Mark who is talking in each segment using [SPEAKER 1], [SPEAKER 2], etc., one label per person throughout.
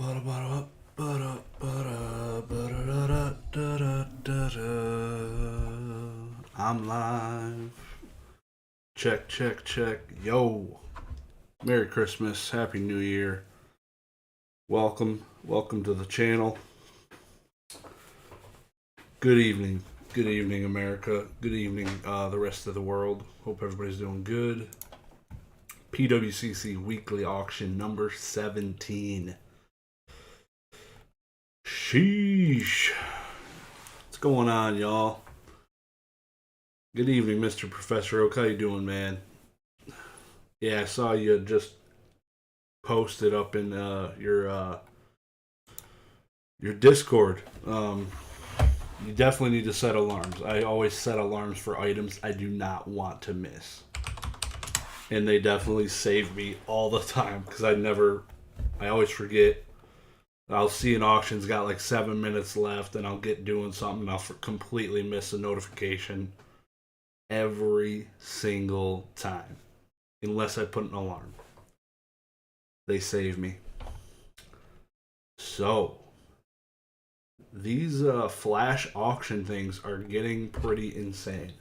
[SPEAKER 1] I'm live. Check, check, check. Yo. Merry Christmas. Happy New Year. Welcome. Welcome to the channel. Good evening. Good evening, America. Good evening, the rest of the world. Hope everybody's doing good. PWCC weekly auction number 17. Sheesh. What's going on, y'all? Good evening, Mr. Professor Oak. How you doing, man? Yeah, I saw you just posted up in your Discord. You definitely need to set alarms. I always set alarms for items I do not want to miss, and they definitely save me all the time because I always forget. I'll see an auction's got like 7 minutes left, and I'll get doing something, and I'll completely miss a notification every single time, unless I put an alarm. They save me. So, these flash auction things are getting pretty insane.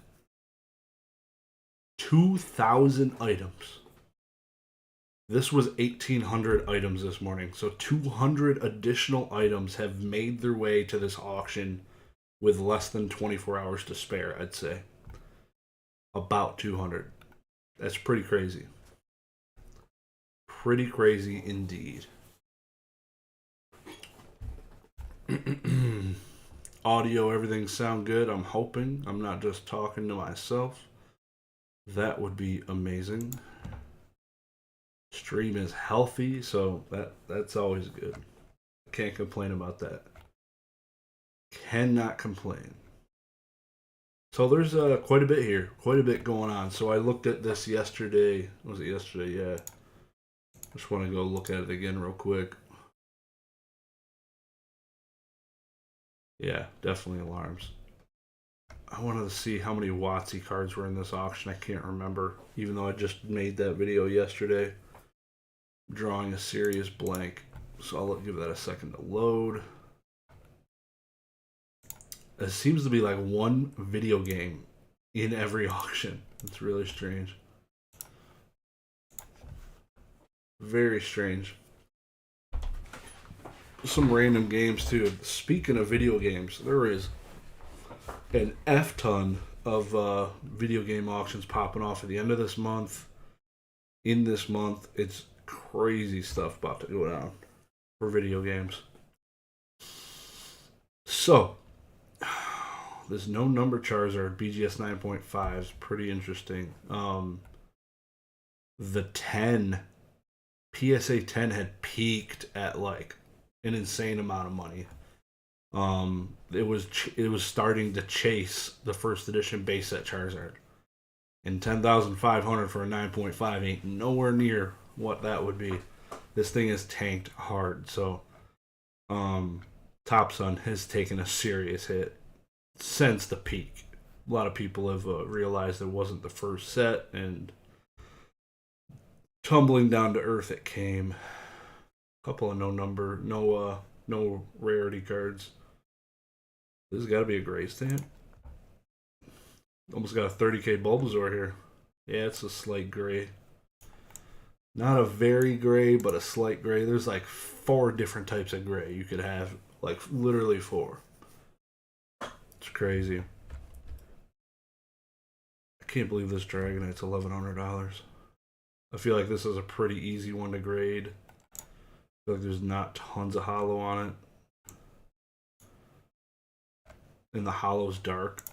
[SPEAKER 1] 2,000 items. This was 1,800 items this morning. So 200 additional items have made their way to this auction with less than 24 hours to spare, I'd say. About 200. That's pretty crazy. Pretty crazy indeed. Audio, everything sound good? I'm hoping. I'm not just talking to myself. That would be amazing. Stream is healthy, so that's always good. Can't complain about that. Cannot complain. So there's quite a bit here, quite a bit going on. So I looked at this yesterday. Was it yesterday? Yeah. Just want to go look at it again real quick. Yeah, definitely alarms. I wanted to see how many WotC cards were in this auction. I can't remember, even though I just made that video yesterday. Drawing a serious blank. So I'll give that a second to load. It seems to be like one video game in every auction. It's really strange. Very strange. Some random games too. Speaking of video games, there is an F ton of video game auctions popping off at the end of this month. In this month, it's crazy stuff about to go down for video games. So, this no number Charizard BGS 9.5 is pretty interesting. The 10 PSA 10 had peaked at like an insane amount of money. It was starting to chase the first edition base set Charizard, and 10,500 for a 9.5 ain't nowhere near what that would be. This thing is tanked hard, so Top Sun has taken a serious hit since the peak. A lot of people have realized it wasn't the first set, and tumbling down to earth it came. A couple of no rarity cards. This has got to be a gray stamp. Almost got a 30k Bulbasaur here. Yeah, it's a slight gray. Not a very gray, but a slight gray. There's like 4 different types of gray you could have. Like, literally 4. It's crazy. I can't believe this Dragonite's $1,100. I feel like this is a pretty easy one to grade. I feel like there's not tons of hollow on it. And the hollow's dark.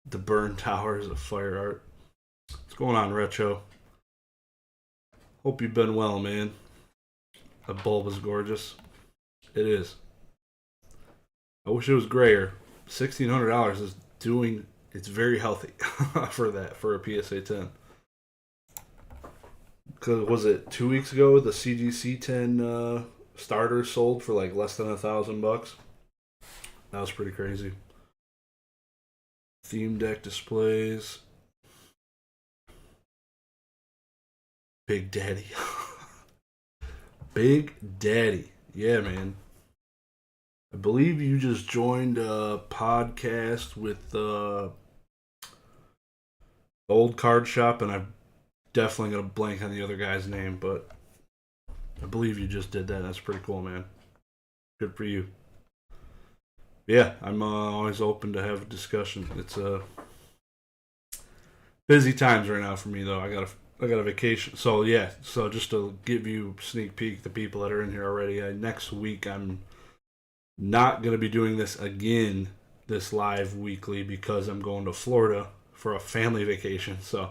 [SPEAKER 1] The Burn Tower is a fire art. What's going on, Retro? Hope you've been well, man. The bulb is gorgeous. It is. I wish it was grayer. $1,600 is doing. It's very healthy for that, for a PSA 10. Cause was it 2 weeks ago the CGC 10 starters sold for like less than $1,000? That was pretty crazy. Theme deck displays. Big Daddy. Big Daddy. Yeah, man. I believe you just joined a podcast with Old Card Shop, and I'm definitely going to blank on the other guy's name, but I believe you just did that. That's pretty cool, man. Good for you. Yeah, I'm always open to have a discussion. It's busy times right now for me, though. I got a vacation. So yeah, so just to give you a sneak peek, the people that are in here already, next week I'm not going to be doing this again, this live weekly, because I'm going to Florida for a family vacation. So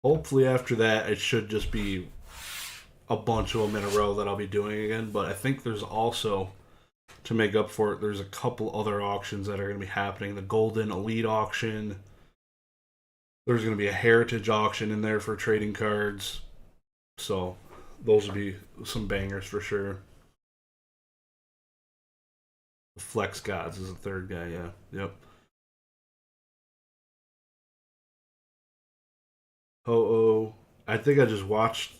[SPEAKER 1] hopefully after that, it should just be a bunch of them in a row that I'll be doing again. But I think there's also, to make up for it, there's a couple other auctions that are going to be happening. The Golden Elite auction. There's going to be a Heritage auction in there for trading cards. So those will be some bangers for sure. Flex Gods is the third guy, yeah. Yep. Oh, I think I just watched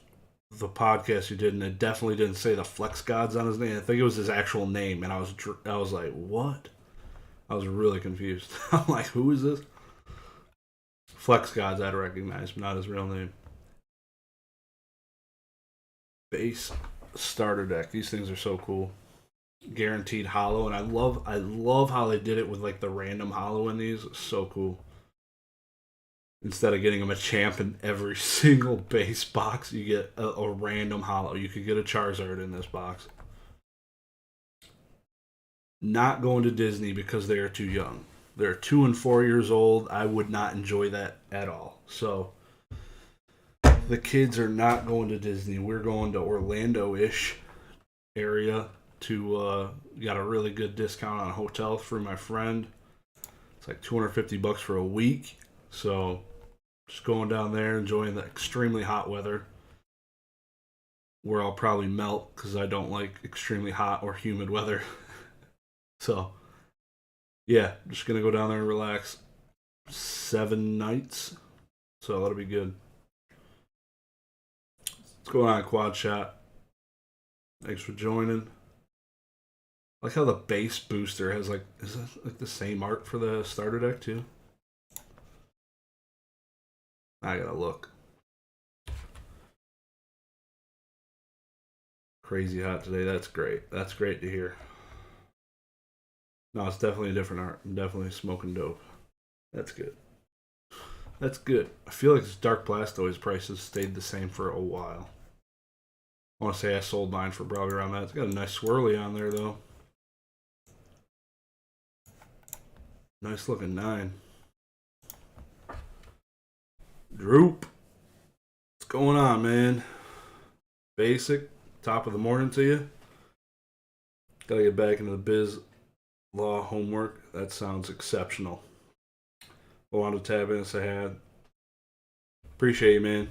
[SPEAKER 1] the podcast you did, and it definitely didn't say the Flex Gods on his name. I think it was his actual name, and I was like, what? I was really confused. I'm like, who is this? Flex Gods I'd recognize, but not his real name. Base starter deck. These things are so cool. Guaranteed hollow, and I love how they did it with like the random hollow in these. It's so cool. Instead of getting him a champ in every single base box, you get a random hollow. You could get a Charizard in this box. Not going to Disney because they are too young. They're 2 and 4 years old. I would not enjoy that at all. So the kids are not going to Disney. We're going to Orlando-ish area to got a really good discount on a hotel through my friend. It's like $250 for a week. So just going down there, enjoying the extremely hot weather, where I'll probably melt because I don't like extremely hot or humid weather. So yeah, just gonna go down there and relax. 7 nights, so that'll be good. What's going on, Quad Shot? Thanks for joining. I like how the base booster has like, is that like the same art for the starter deck too? I gotta look. Crazy hot today. That's great. That's great to hear. No, it's definitely a different art. I'm definitely smoking dope. That's good. That's good. I feel like this Dark Blastoise prices stayed the same for a while. I want to say I sold mine for probably around that. It's got a nice swirly on there though. Nice looking 9. Droop. What's going on, man? Basic. Top of the morning to you. Gotta get back into the biz law homework. That sounds exceptional. I wanted to tap in and say hi. Appreciate you, man.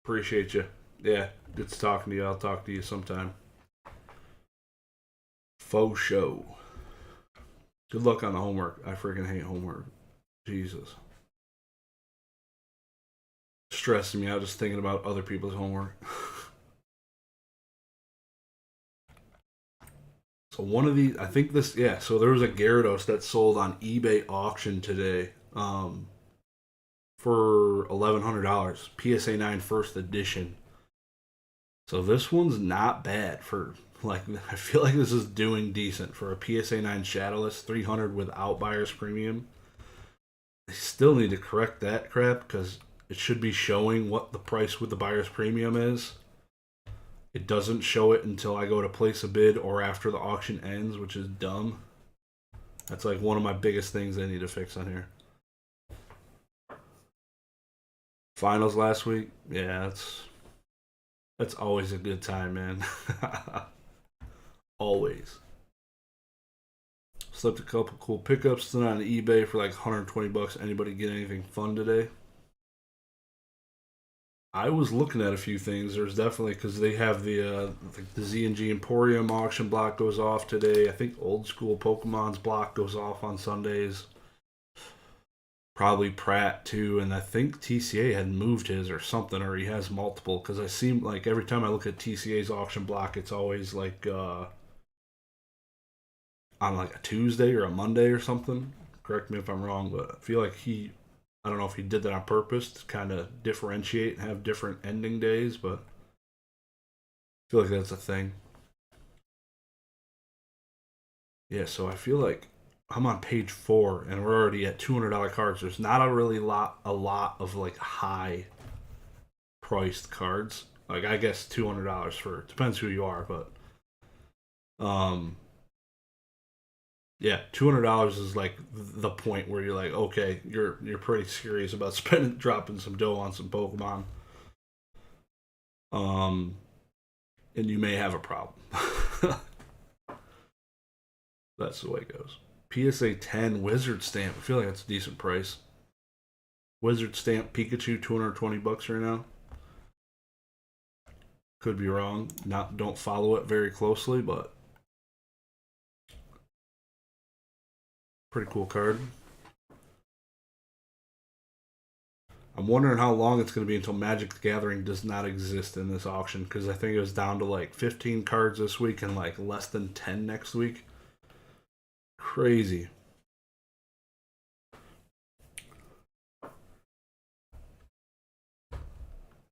[SPEAKER 1] Appreciate you. Yeah, good talking to you. I'll talk to you sometime. Faux show. Good luck on the homework. I freaking hate homework. Jesus. Stressing me out just thinking about other people's homework. So one of these, I think this, yeah. So there was a Gyarados that sold on eBay auction today, for $1,100. PSA 9 first edition. So this one's not bad for like. I feel like this is doing decent for a PSA 9 Shadowless 300 without buyer's premium. They still need to correct that crap because it should be showing what the price with the buyer's premium is. It doesn't show it until I go to place a bid or after the auction ends, which is dumb. That's like one of my biggest things they need to fix on here. Finals last week, yeah, that's always a good time, man. Always. Slipped a couple cool pickups tonight on eBay for like $120. Anybody get anything fun today? I was looking at a few things. There's definitely, because they have the Z&G Emporium auction block goes off today. I think Old School Pokemon's block goes off on Sundays. Probably Pratt too, and I think TCA had moved his or something, or he has multiple. Because I seem like every time I look at TCA's auction block, it's always like on like a Tuesday or a Monday or something. Correct me if I'm wrong, but I feel like I don't know if he did that on purpose to kind of differentiate and have different ending days, but I feel like that's a thing. Yeah, so I feel like I'm on page 4 and we're already at $200 cards. There's not a lot of like high priced cards. Like I guess $200 for depends who you are, but um yeah, $200 is like the point where you're like, okay, you're pretty serious about spending dropping some dough on some Pokemon. Um and you may have a problem. That's the way it goes. PSA 10 Wizard Stamp. I feel like that's a decent price. Wizard Stamp Pikachu, $220 right now. Could be wrong. Not don't follow it very closely, but pretty cool card. I'm wondering how long it's going to be until Magic the Gathering does not exist in this auction, because I think it was down to like 15 cards this week and like less than 10 next week. Crazy.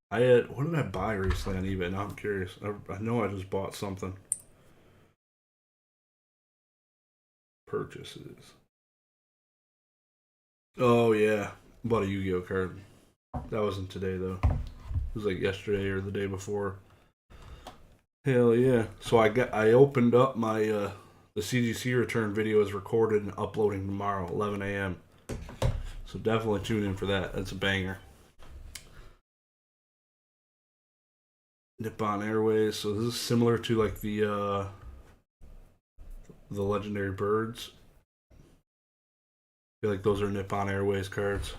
[SPEAKER 1] What did I buy recently on eBay? Now I'm curious. I know I just bought something. Purchases. Oh yeah, bought a Yu-Gi-Oh card. That wasn't today though. It was like yesterday or the day before. Hell yeah! So I opened up my the CGC return video is recorded and uploading tomorrow, 11 a.m. So definitely tune in for that. That's a banger. Nippon Airways. So this is similar to like the legendary birds. I feel like those are Nippon Airways cards.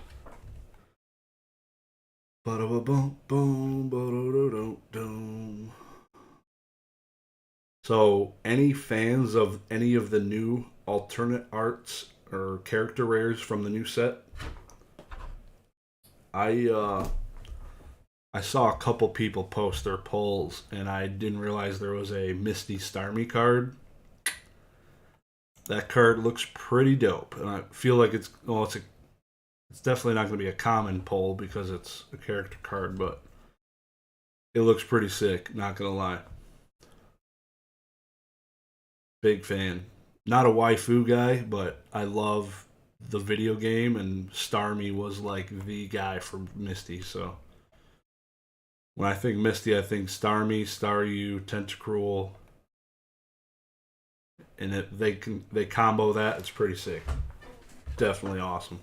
[SPEAKER 1] So, any fans of any of the new alternate arts or character rares from the new set? I I saw a couple people post their polls, and I didn't realize there was a Misty Starmie card. That card looks pretty dope, and I feel like it's definitely not going to be a common poll because it's a character card, but it looks pretty sick. Not gonna lie, big fan. Not a waifu guy, but I love the video game, and Starmie was like the guy for Misty. So when I think Misty, I think Starmie, Staryu, Tentacruel, and they combo that. It's pretty sick. Definitely awesome.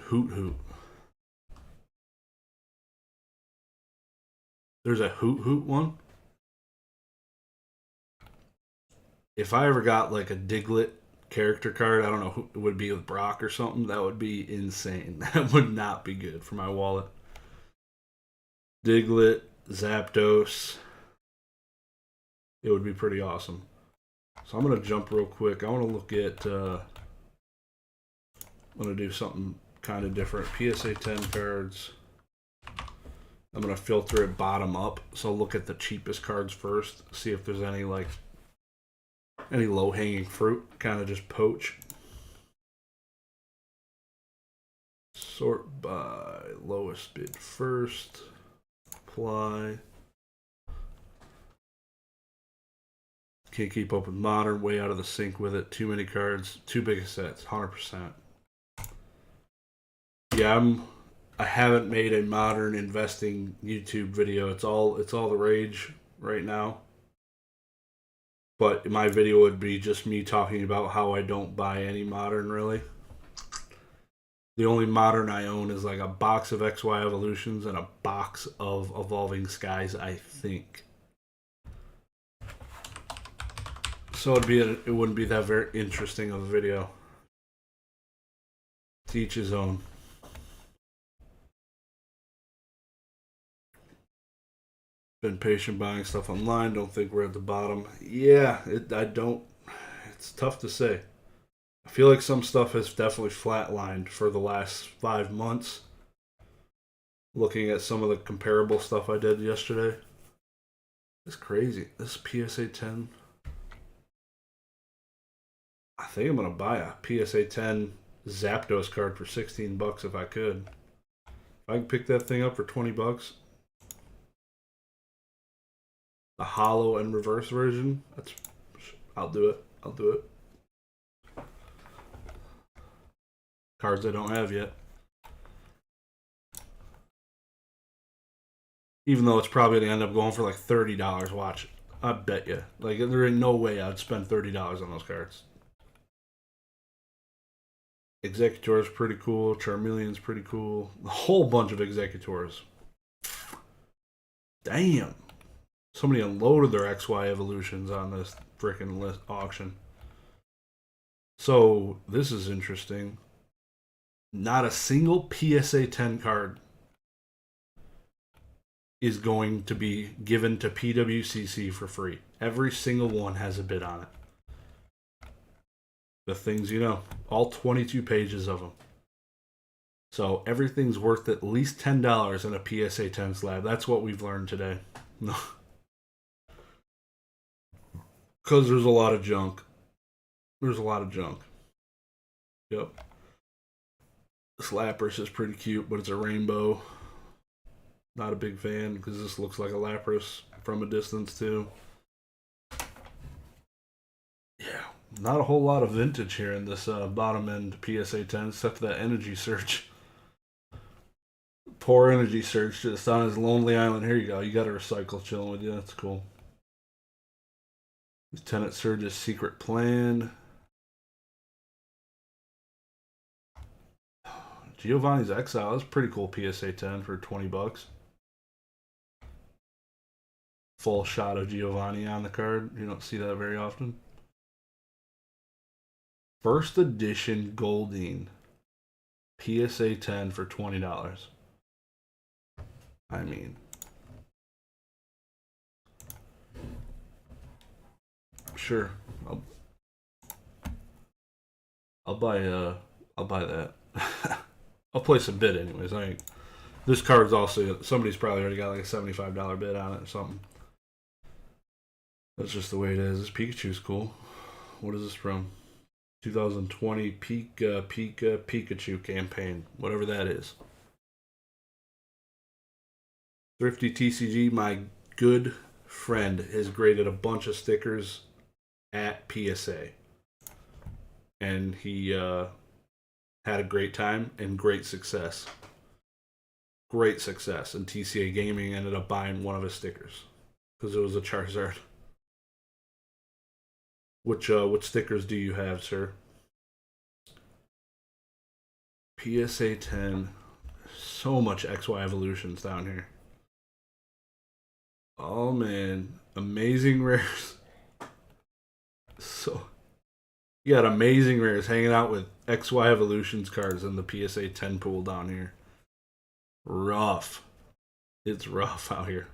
[SPEAKER 1] Hoot Hoot. There's a Hoot Hoot one. If I ever got like a Diglett character card, I don't know who it would be with Brock or something. That would be insane. That would not be good for my wallet. Diglett, Zapdos. It would be pretty awesome. So I'm gonna jump real quick. I want to look at. I'm gonna do something kind of different. PSA 10 cards. I'm gonna filter it bottom up. So look at the cheapest cards first. See if there's any low hanging fruit. Kind of just poach. Sort by lowest bid first. Apply. Can't keep up with modern. Way out of the sync with it. Too many cards. Too big a sets. 100%. Yeah, I haven't made a modern investing YouTube video. It's all the rage right now. But my video would be just me talking about how I don't buy any modern really. The only modern I own is like a box of XY Evolutions and a box of Evolving Skies, I think. So it wouldn't be that very interesting of a video. To each his own. Been patient buying stuff online. Don't think we're at the bottom. Yeah, I don't. It's tough to say. I feel like some stuff has definitely flatlined for the last 5 months. Looking at some of the comparable stuff I did yesterday, it's crazy. This PSA 10. I think I'm gonna buy a PSA 10 Zapdos card for $16 if I could. If I can pick that thing up for $20, the hollow and reverse version, I'll do it. I'll do it. Cards I don't have yet. Even though it's probably gonna end up going for like $30. Watch, I bet you. Like there ain't no way I'd spend $30 on those cards. Executor's pretty cool. Charmeleon's pretty cool. A whole bunch of Executors. Damn. Somebody unloaded their XY evolutions on this freaking auction. So this is interesting. Not a single PSA 10 card is going to be given to PWCC for free. Every single one has a bid on it. The things you know, all 22 pages of them. So everything's worth at least $10 in a PSA 10 slab. That's what we've learned today. Because there's a lot of junk. There's a lot of junk. Yep. This Lapras is pretty cute, but it's a rainbow. Not a big fan because this looks like a Lapras from a distance too. Yeah, not a whole lot of vintage here in this bottom end PSA 10 except for that energy surge. Poor energy surge just on his lonely island. Here you go. You got a recycle chilling with you. That's cool. Lieutenant Surge's secret plan. Giovanni's Exile is pretty cool. PSA 10 for $20. Full shot of Giovanni on the card. You don't see that very often. First edition Goldeen. PSA 10 for $20. I mean, sure. I'll buy that. I'll place a bid anyways. This card's also, somebody's probably already got like a $75 bid on it or something. That's just the way it is. This Pikachu's cool. What is this from? 2020 Pikachu campaign. Whatever that is. Thrifty TCG, my good friend, has graded a bunch of stickers at PSA. And he had a great time and great success. Great success. And TCA Gaming ended up buying one of his stickers because it was a Charizard. Which stickers do you have, sir? PSA 10. So much XY evolutions down here. Oh man, amazing rares. So you got amazing rares hanging out with XY evolutions cards in the PSA 10 pool down here. Rough. It's rough out here.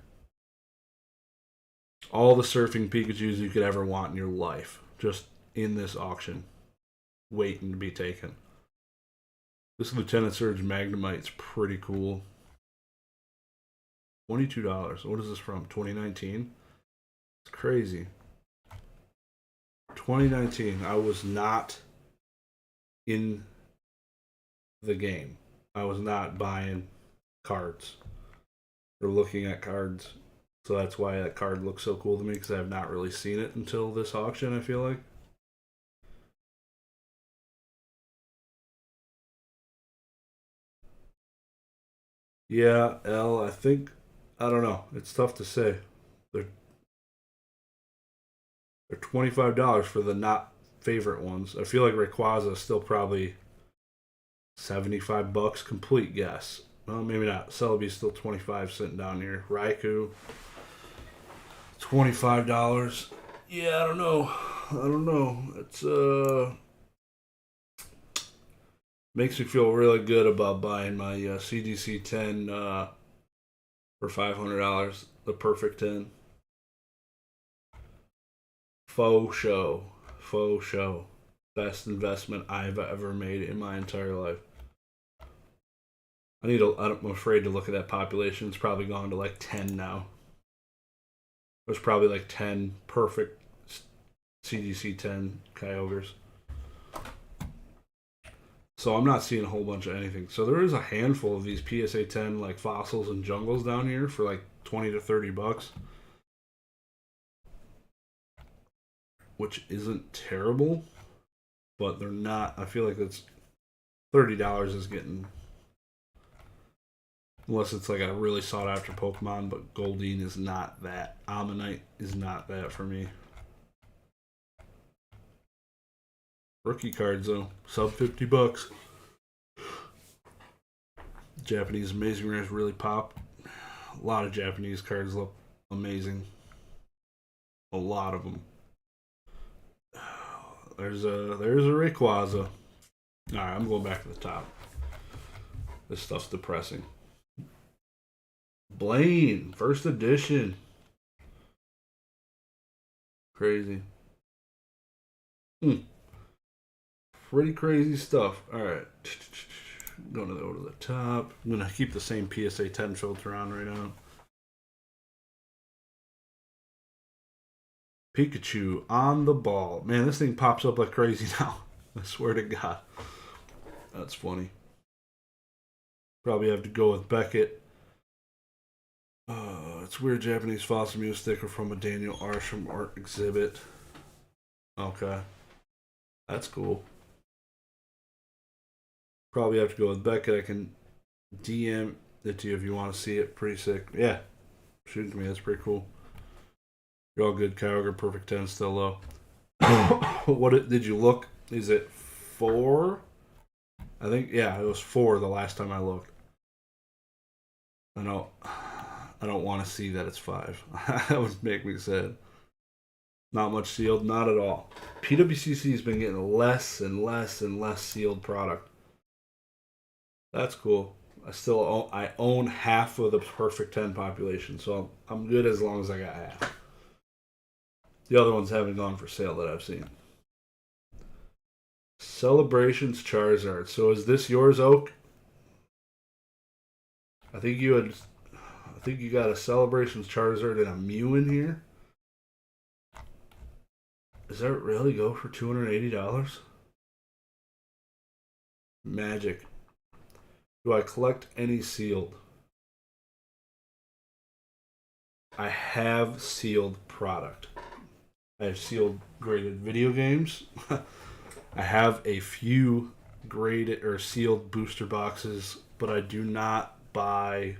[SPEAKER 1] All the surfing Pikachus you could ever want in your life, just in this auction, waiting to be taken. This Lieutenant Surge Magnemite's pretty cool. $22. What is this from? 2019? It's crazy. 2019. I was not in the game. I was not buying cards or looking at cards. So that's why that card looks so cool to me, because I have not really seen it until this auction, I feel like. Yeah, L, I think, I don't know. It's tough to say. They're $25 for the not favorite ones. I feel like Rayquaza is still probably $75, complete guess. Well, maybe not. Celebi's still $25 sitting down here. Raikou, $25. Yeah, I don't know. It's makes me feel really good about buying my CGC 10 for $500. The perfect 10. Faux show. Best investment I've ever made in my entire life. I'm afraid to look at that population. It's probably gone to like 10 now. There's probably like 10 perfect CGC 10 Kyogres. So I'm not seeing a whole bunch of anything. So there is a handful of these PSA 10 like fossils and jungles down here for like 20 to 30 bucks. Which isn't terrible, but they're not. I feel like it's $30 is getting, unless it's like a really sought after Pokemon, but Goldeen is not that. Ammonite is not that for me. Rookie cards though, sub 50 bucks. Japanese Amazing Rares really pop. A lot of Japanese cards look amazing. A lot of them. There's a Rayquaza. All right, I'm going back to the top. This stuff's depressing. Blaine, first edition. Crazy. Pretty crazy stuff. All right. Going to go to the top. I'm going to keep the same PSA 10 filter on right now. Pikachu on the ball. Man, this thing pops up like crazy now. I swear to God. That's funny. Probably have to go with Beckett. It's weird Japanese fossil Mew sticker from a Daniel Arsham art exhibit. Okay. That's cool. Probably have to go with Beckett. I can DM it to you if you want to see it. Pretty sick. Yeah. Shoot it to me. That's pretty cool. You're all good, Kyogre. Perfect 10 still low. What did you look? Is it 4? I think, yeah, it was 4 the last time I looked. I don't want to see that it's 5. That would make me sad. Not much sealed, not at all. PWCC has been getting less and less and less sealed product. That's cool. I own half of the perfect 10 population, so I'm good as long as I got half. The other ones haven't gone for sale that I've seen. Celebrations Charizard. So is this yours, Oak? I think you got a Celebrations Charizard and a Mew in here. Does that really go for $280? Magic. Do I collect any sealed? I have sealed product. I have sealed graded video games. I have a few graded or sealed booster boxes, but I do not buy.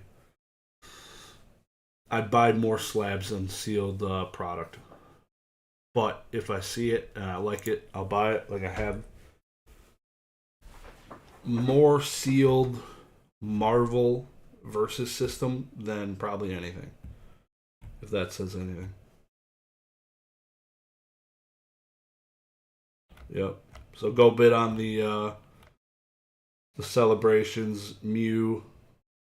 [SPEAKER 1] I buy more slabs than sealed product. But if I see it and I like it, I'll buy it. Like I have more sealed Marvel versus system than probably anything. If that says anything. Yep. So go bid on the celebrations, Mew,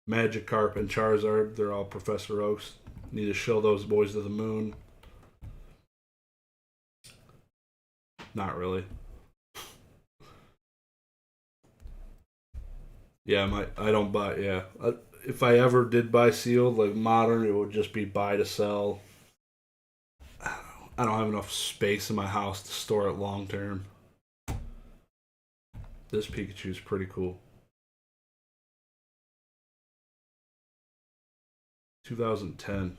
[SPEAKER 1] Magikarp, and Charizard. They're all Professor Oaks. Need to show those boys to the moon. Not really. Yeah, I don't buy. Yeah, if I ever did buy sealed like modern, it would just be buy to sell. I don't have enough space in my house to store it long term. This Pikachu is pretty cool. 2010.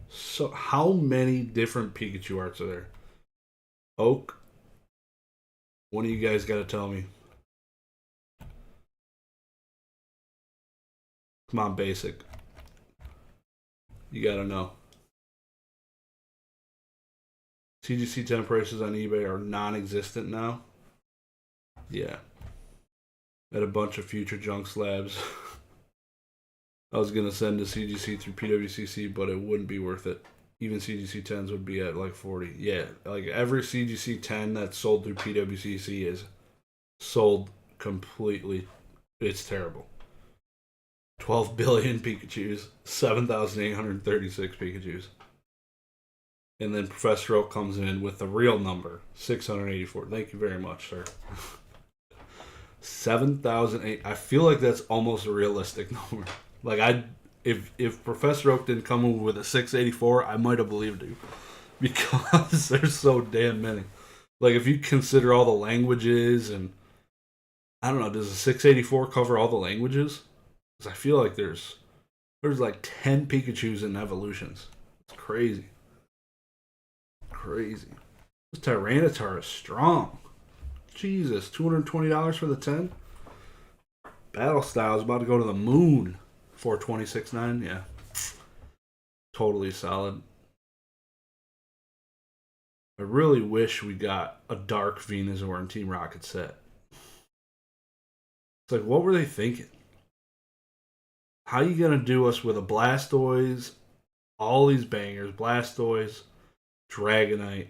[SPEAKER 1] So, how many different Pikachu arts are there? Oak, one of you guys got to tell me. Come on, basic. You got to know. CGC 10 prices on eBay are non existent now. Yeah. Had a bunch of future junk slabs. I was going to send to CGC through PWCC, but it wouldn't be worth it. Even CGC 10s would be at like 40. Yeah, like every CGC 10 that's sold through PWCC is sold completely. It's terrible. 12 billion Pikachus, 7,836 Pikachus. And then Professor Oak comes in with the real number, 684. Thank you very much, sir. 7,008. I feel like that's almost a realistic number. Like if Professor Oak didn't come in with a 684, I might have believed you because there's so damn many. Like if you consider all the languages and I don't know, does a 684 cover all the languages? Because I feel like there's like 10 Pikachus in evolutions. It's crazy. Crazy. This Tyranitar is strong. Jesus, $220 for the 10? Battle Style is about to go to the moon. 426.9, yeah. Totally solid. I really wish we got a Dark Venusaur in Team Rocket set. It's like, what were they thinking? How you gonna do us with a Blastoise, all these bangers, Blastoise, Dragonite,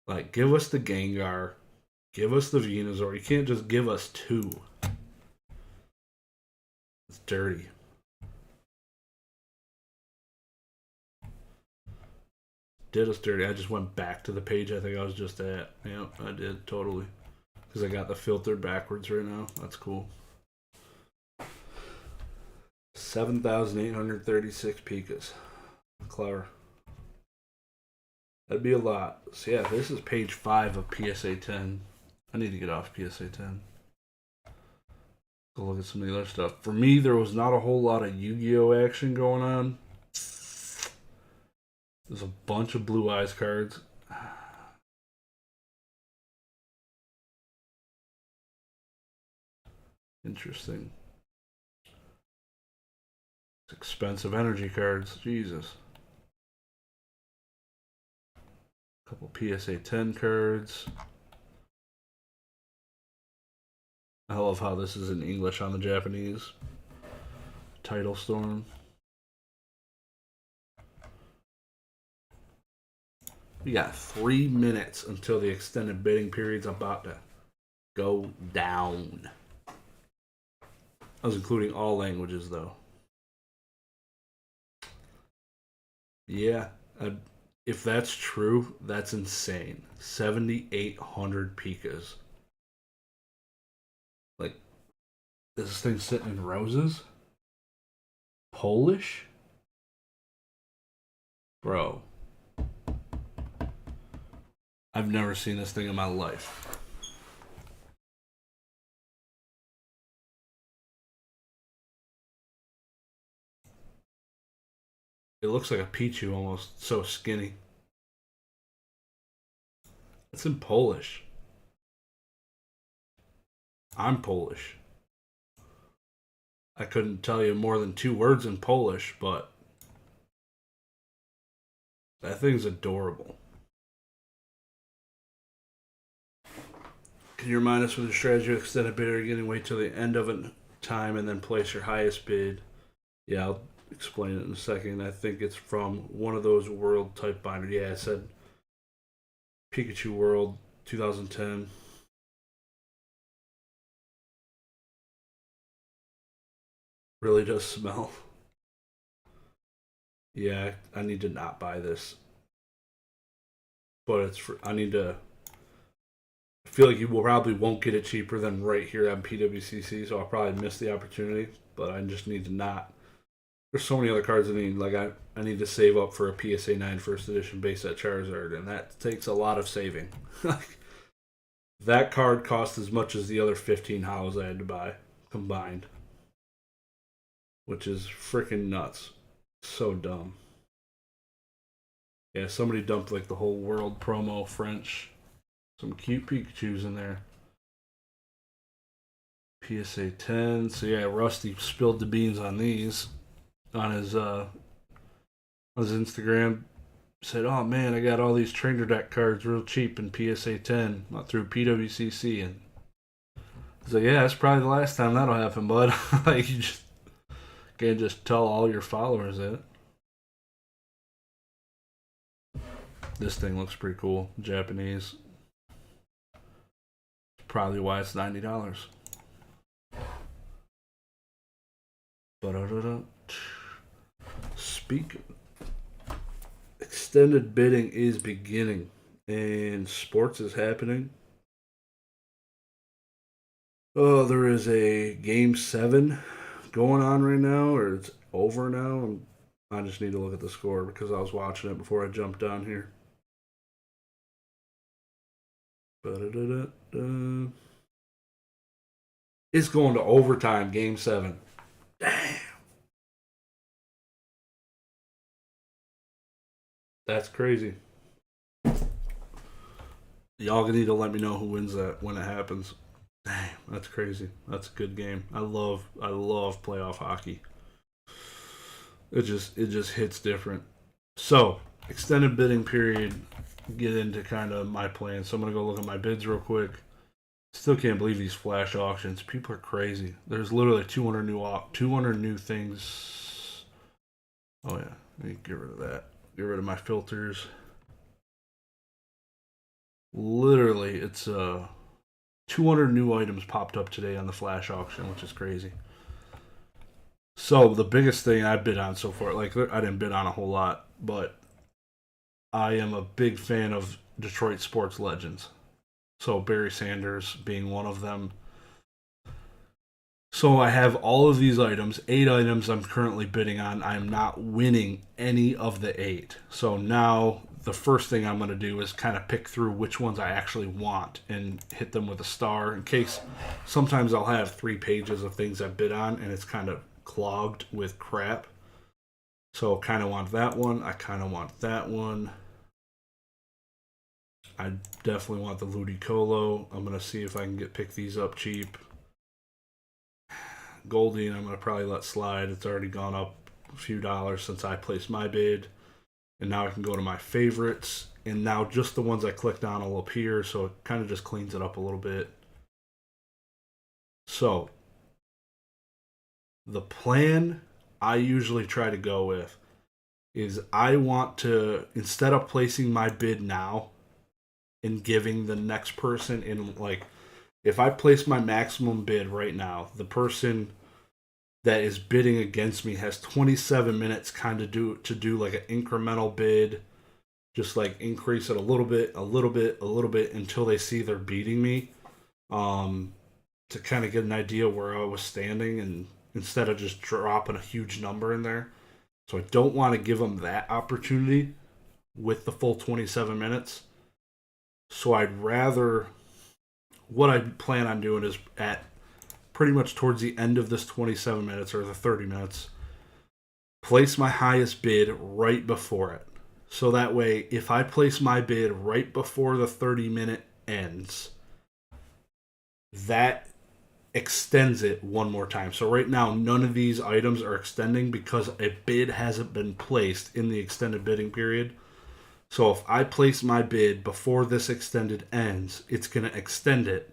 [SPEAKER 1] like give us the Gengar, give us the Venusaur. You can't just give us two. It's dirty. Did us dirty. I just went back to the page I think I was just at. Yeah, I did, totally. Because I got the filter backwards right now. That's cool. 7,836 Pikas. Clever. That'd be a lot. So yeah, this is page 5 of PSA 10. I need to get off PSA 10. Go look at some of the other stuff. For me, there was not a whole lot of Yu-Gi-Oh! Action going on. There's a bunch of Blue Eyes cards. Interesting. It's expensive energy cards. Jesus. A couple PSA 10 cards. I love how this is in English on the Japanese. Title Storm. We got 3 minutes until the extended bidding period's about to go down. I was including all languages, though. Yeah, if that's true, that's insane. 7,800 Pikas. Like, is this thing sitting in roses? Polish? Bro. I've never seen this thing in my life. It looks like a Pichu almost, so skinny. It's in Polish. I'm Polish. I couldn't tell you more than 2 words in Polish, but that thing's adorable. Can you remind us with your strategy of extended bid? Are you getting wait till the end of a time and then place your highest bid? Yeah, I'll explain it in a second. I think it's from one of those world type binders. Yeah, it said Pikachu World 2010. Really does smell. Yeah, I need to not buy this. But it's for, I need to. I feel like you will probably won't get it cheaper than right here on PWCC, so I'll probably miss the opportunity. But I just need to not. There's so many other cards I need. Like I need to save up for a PSA 9 first edition base set Charizard, and that takes a lot of saving. That card cost as much as the other 15 Howls I had to buy combined, which is freaking nuts. So dumb. Yeah, somebody dumped like the whole world promo French. Some cute Pikachus in there. PSA 10. So yeah, Rusty spilled the beans on these on his Instagram. Said, "Oh man, I got all these trainer deck cards real cheap in PSA 10 through PWCC." And he's like, "Yeah, that's probably the last time that'll happen, bud." Like you just can't just tell all your followers that. This thing looks pretty cool. Japanese. Probably why it's $90. Speak extended bidding is beginning, and sports is happening. Oh, there is a game 7 going on right now, or it's over now. I just need to look at the score because I was watching it before I jumped on here. Ba-da-da-da-da. It's going to overtime, game 7. Damn. That's crazy. Y'all need to let me know who wins that when it happens. Damn, that's crazy. That's a good game. I love playoff hockey. It just hits different. So, extended bidding period. Get into kind of my plan. So I'm gonna go look at my bids real quick. Still can't believe these flash auctions. People are crazy. There's literally 200 new things. Oh yeah, let me get rid of that. Get rid of my filters. Literally, it's 200 new items popped up today on the flash auction, which is crazy. So the biggest thing I bid on so far, like I didn't bid on a whole lot, but I am a big fan of Detroit sports legends. So Barry Sanders being one of them. So I have all of these items, 8 items I'm currently bidding on. I'm not winning any of the 8. So now the first thing I'm going to do is kind of pick through which ones I actually want and hit them with a star in case sometimes I'll have 3 pages of things I bid on and it's kind of clogged with crap. So kind of want that one. I kind of want that one. I definitely want the Ludicolo. I'm going to see if I can pick these up cheap. Goldie, I'm going to probably let slide. It's already gone up a few dollars since I placed my bid. And now I can go to my favorites. And now just the ones I clicked on will appear. So it kind of just cleans it up a little bit. So the plan I usually try to go with is I want to, instead of placing my bid now and giving the next person in, like, if I place my maximum bid right now, the person that is bidding against me has 27 minutes kind of to do like an incremental bid, just like increase it a little bit until they see they're beating me, to kind of get an idea where I was standing, and instead of just dropping a huge number in there. So I don't want to give them that opportunity with the full 27 minutes. So I'd rather, what I plan on doing is at pretty much towards the end of this 27 minutes or the 30 minutes, place my highest bid right before it. So that way, if I place my bid right before the 30-minute ends, that extends it one more time. So right now, none of these items are extending because a bid hasn't been placed in the extended bidding period. So if I place my bid before this extended ends, it's going to extend it.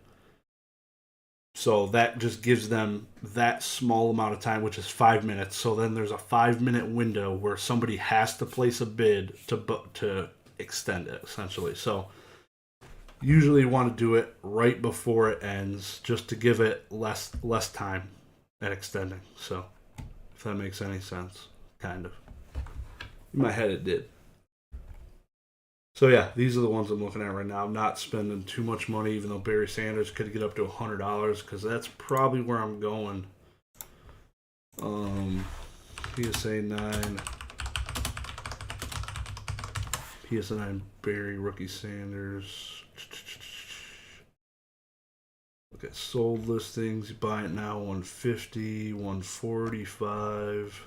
[SPEAKER 1] So that just gives them that small amount of time, which is 5 minutes. So then there's a 5-minute window where somebody has to place a bid to extend it, essentially. So usually you want to do it right before it ends, just to give it less time at extending. So if that makes any sense, kind of. In my head, it did. So yeah, these are the ones I'm looking at right now. I'm not spending too much money, even though Barry Sanders could get up to $100, because that's probably where I'm going. PSA 9. PSA 9 Barry, rookie Sanders. Look at sold listings. You buy it now, 150, 145.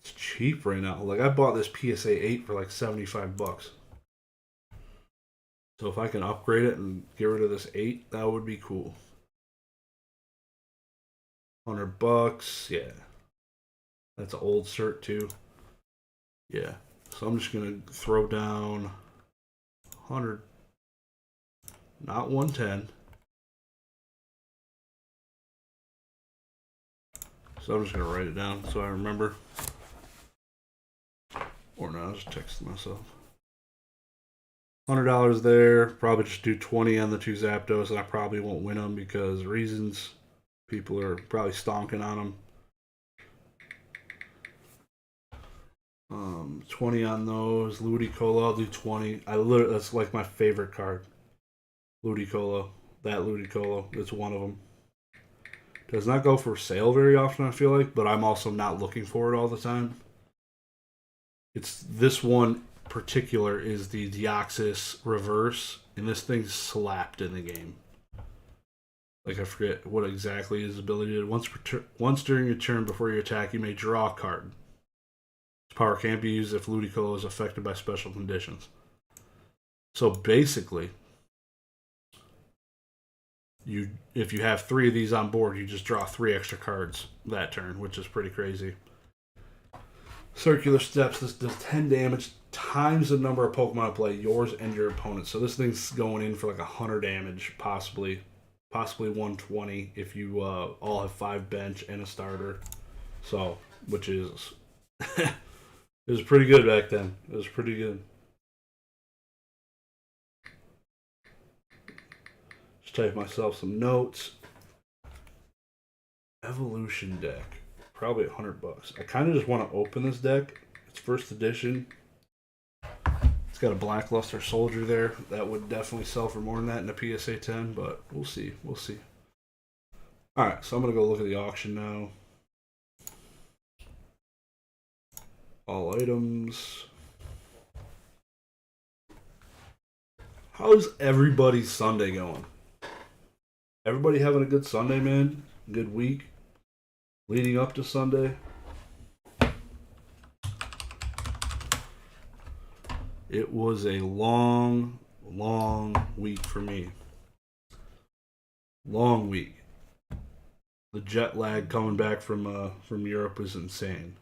[SPEAKER 1] It's cheap right now. Like, I bought this PSA 8 for like $75. So if I can upgrade it and get rid of this 8, that would be cool. $100, yeah. That's an old cert too. Yeah. So I'm just gonna throw down 100, not 110. So I'm just gonna write it down so I remember. Or no, I'll just text myself. $100 there. Probably just do 20 on the 2 Zapdos, and I probably won't win them because reasons. People are probably stonking on them. 20 on those. Ludicolo, I'll do 20. That's like my favorite card. Ludicolo. That Ludicolo. It's one of them. Does not go for sale very often, I feel like, but I'm also not looking for it all the time. It's this one particular is the Deoxys reverse, and this thing's slapped in the game. Like, I forget what exactly his ability did. Once during your turn before you attack, you may draw a card. Its power can't be used if Ludicolo is affected by special conditions. So basically, if you have 3 of these on board, you just draw 3 extra cards that turn, which is pretty crazy. Circular Steps. This does 10 damage times the number of Pokemon in play, yours and your opponent's. So this thing's going in for like 100 damage, possibly 120 if you all have 5 bench and a starter. So, which is it was pretty good back then. It was pretty good. Just type myself some notes. Evolution deck, probably $100. I kind of just want to open this deck. It's first edition. It's got a Blackluster Soldier there. That would definitely sell for more than that in a PSA 10, but we'll see. We'll see. Alright, so I'm going to go look at the auction now. All items. How's everybody's Sunday going? Everybody having a good Sunday, man? Good week? Leading up to Sunday? It was a long, long week for me. Long week. The jet lag coming back from Europe is insane.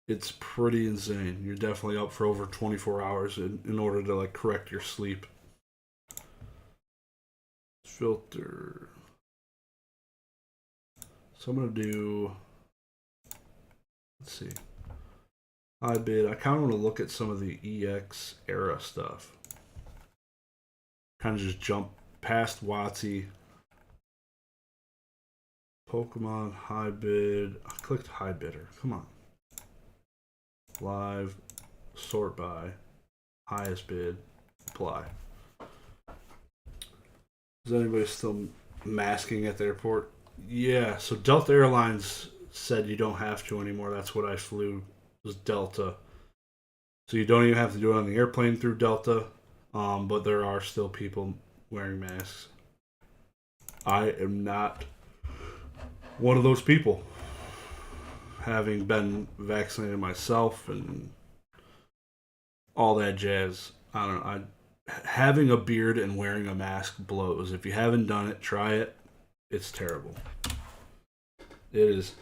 [SPEAKER 1] It's pretty insane. You're definitely up for over 24 hours in order to like correct your sleep. Filter. So I'm gonna do. Let's see. High bid. I kind of want to look at some of the EX era stuff. Kind of just jump past WotC. Pokemon high bid. I clicked high bidder. Come on. Live. Sort by. Highest bid. Apply. Is anybody still masking at the airport? Yeah. So Delta Airlines said you don't have to anymore. That's what I flew. Was Delta. So you don't even have to do it on the airplane through Delta. But there are still people wearing masks. I am not one of those people. Having been vaccinated myself and all that jazz. I don't know. Having a beard and wearing a mask blows. If you haven't done it, try it. It's terrible. It is.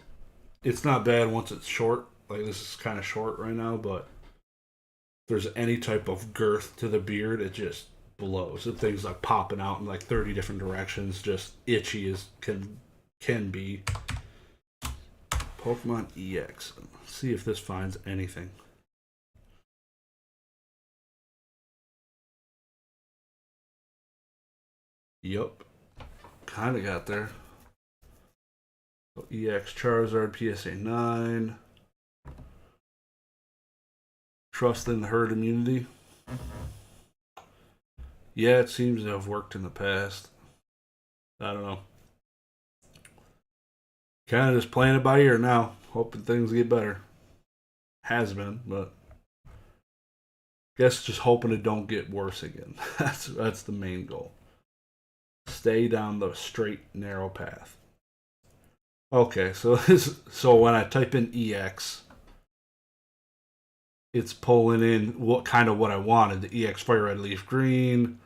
[SPEAKER 1] It's not bad once it's short. Like, this is kind of short right now, but if there's any type of girth to the beard, it just blows. The thing's like popping out in like 30 different directions, just itchy as can be. Pokemon EX. Let's see if this finds anything. Yup. Kind of got there. So EX Charizard PSA 9. Trust in the herd immunity. Yeah, it seems to have worked in the past. I don't know. Kind of just playing it by ear now, hoping things get better. Has been, but guess just hoping it don't get worse again. That's the main goal. Stay down the straight, narrow path. Okay, so when I type in EX, it's pulling in what I wanted. The EX Fire Red Leaf Green,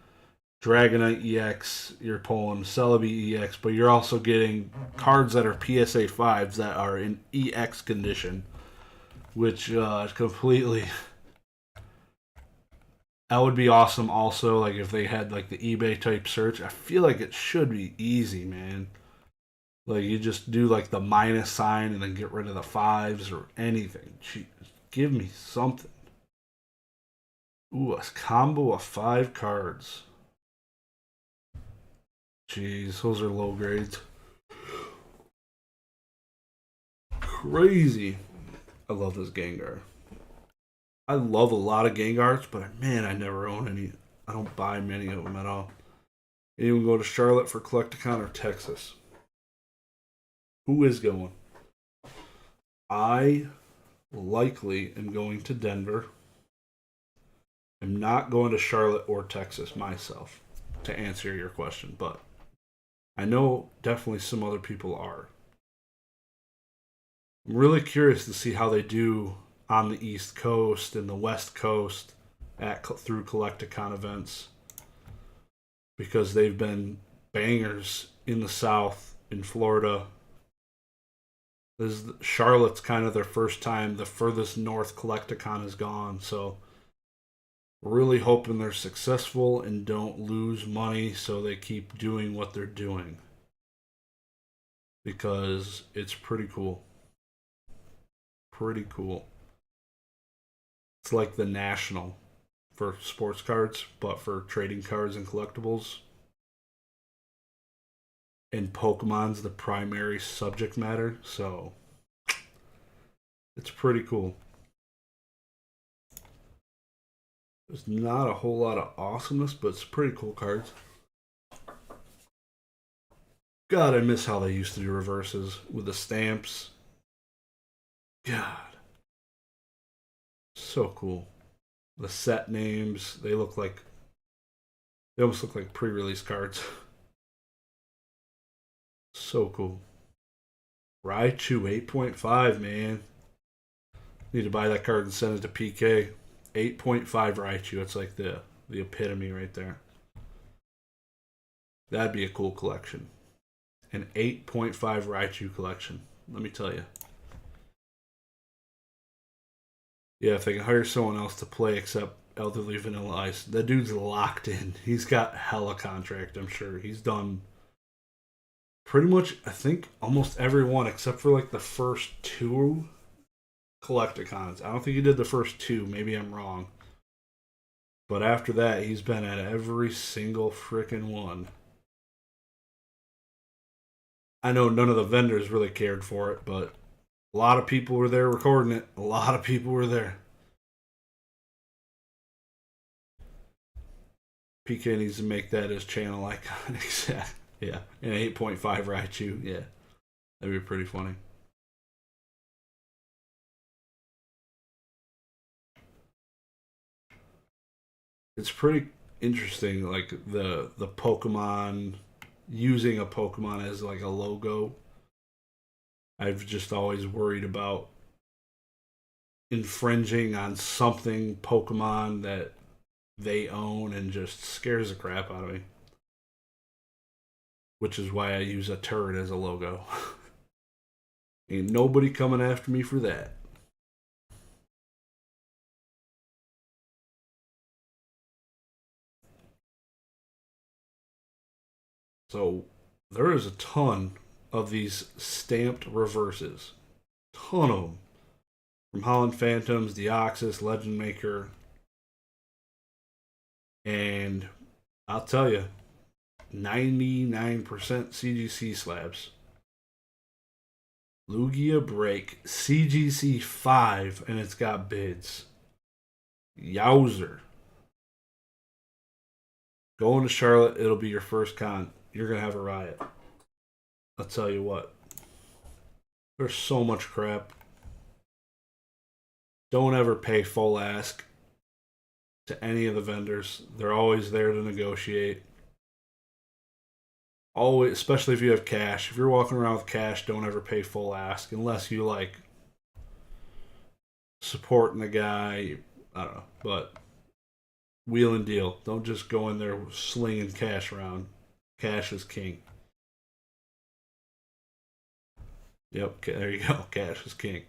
[SPEAKER 1] Dragonite EX, you're pulling Celebi EX, but you're also getting cards that are PSA 5s that are in EX condition, which is completely... That would be awesome also, like if they had like the eBay type search. I feel like it should be easy, man. Like you just do like the minus sign and then get rid of the 5s or anything. Jeez, give me something. Ooh, a combo of 5 cards. Jeez, those are low grades. Crazy. I love this Gengar. I love a lot of Gengars, but man, I never own any. I don't buy many of them at all. Anyone go to Charlotte for Collecticon or Texas? Who is going? I likely am going to Denver. I'm not going to Charlotte or Texas myself to answer your question, but I know definitely some other people are. I'm really curious to see how they do on the East Coast and the West Coast through Collecticon events because they've been bangers in the South, in Florida. Charlotte's kind of their first time. The furthest north Collecticon has gone, so really hoping they're successful and don't lose money so they keep doing what they're doing because it's pretty cool. Pretty cool. It's like the national for sports cards, but for trading cards and collectibles. And Pokemon's the primary subject matter, so it's pretty cool. There's not a whole lot of awesomeness, but it's pretty cool cards. God, I miss how they used to do reverses with the stamps. God. So cool. The set names, they almost look like pre-release cards. So cool. Raichu 8.5, man. Need to buy that card and send it to PK. 8.5 Raichu. It's like the epitome right there. That'd be a cool collection. An 8.5 Raichu collection. Let me tell you. Yeah, if they can hire someone else to play except Elderly Vanilla Ice. That dude's locked in. He's got hella contract, I'm sure. He's done pretty much, I think, almost every one except for like the first two Collecticons. I don't think he did the first two. Maybe I'm wrong. But after that, he's been at every single freaking one. I know none of the vendors really cared for it, but a lot of people were there recording it. A lot of people were there. PK needs to make that his channel icon. Yeah, an 8.5 Raichu. Yeah, that'd be pretty funny. It's pretty interesting, like the Pokemon using a Pokemon as like a logo. I've just always worried about infringing on something Pokemon that they own and just scares the crap out of me. Which is why I use a turret as a logo. Ain't nobody coming after me for that. So there is a ton of these stamped reverses. Ton of them. From Holland Phantoms, Deoxys, Legend Maker. And I'll tell you, 99% CGC slabs. Lugia Break, CGC 5, and it's got bids. Yowzer. Going to Charlotte, it'll be your first con. You're going to have a riot. I'll tell you what. There's so much crap. Don't ever pay full ask to any of the vendors. They're always there to negotiate. Always, especially if you have cash. If you're walking around with cash, don't ever pay full ask unless you like supporting the guy. I don't know, but wheel and deal. Don't just go in there slinging cash around. Cash is king. Yep, there you go. Cash is king.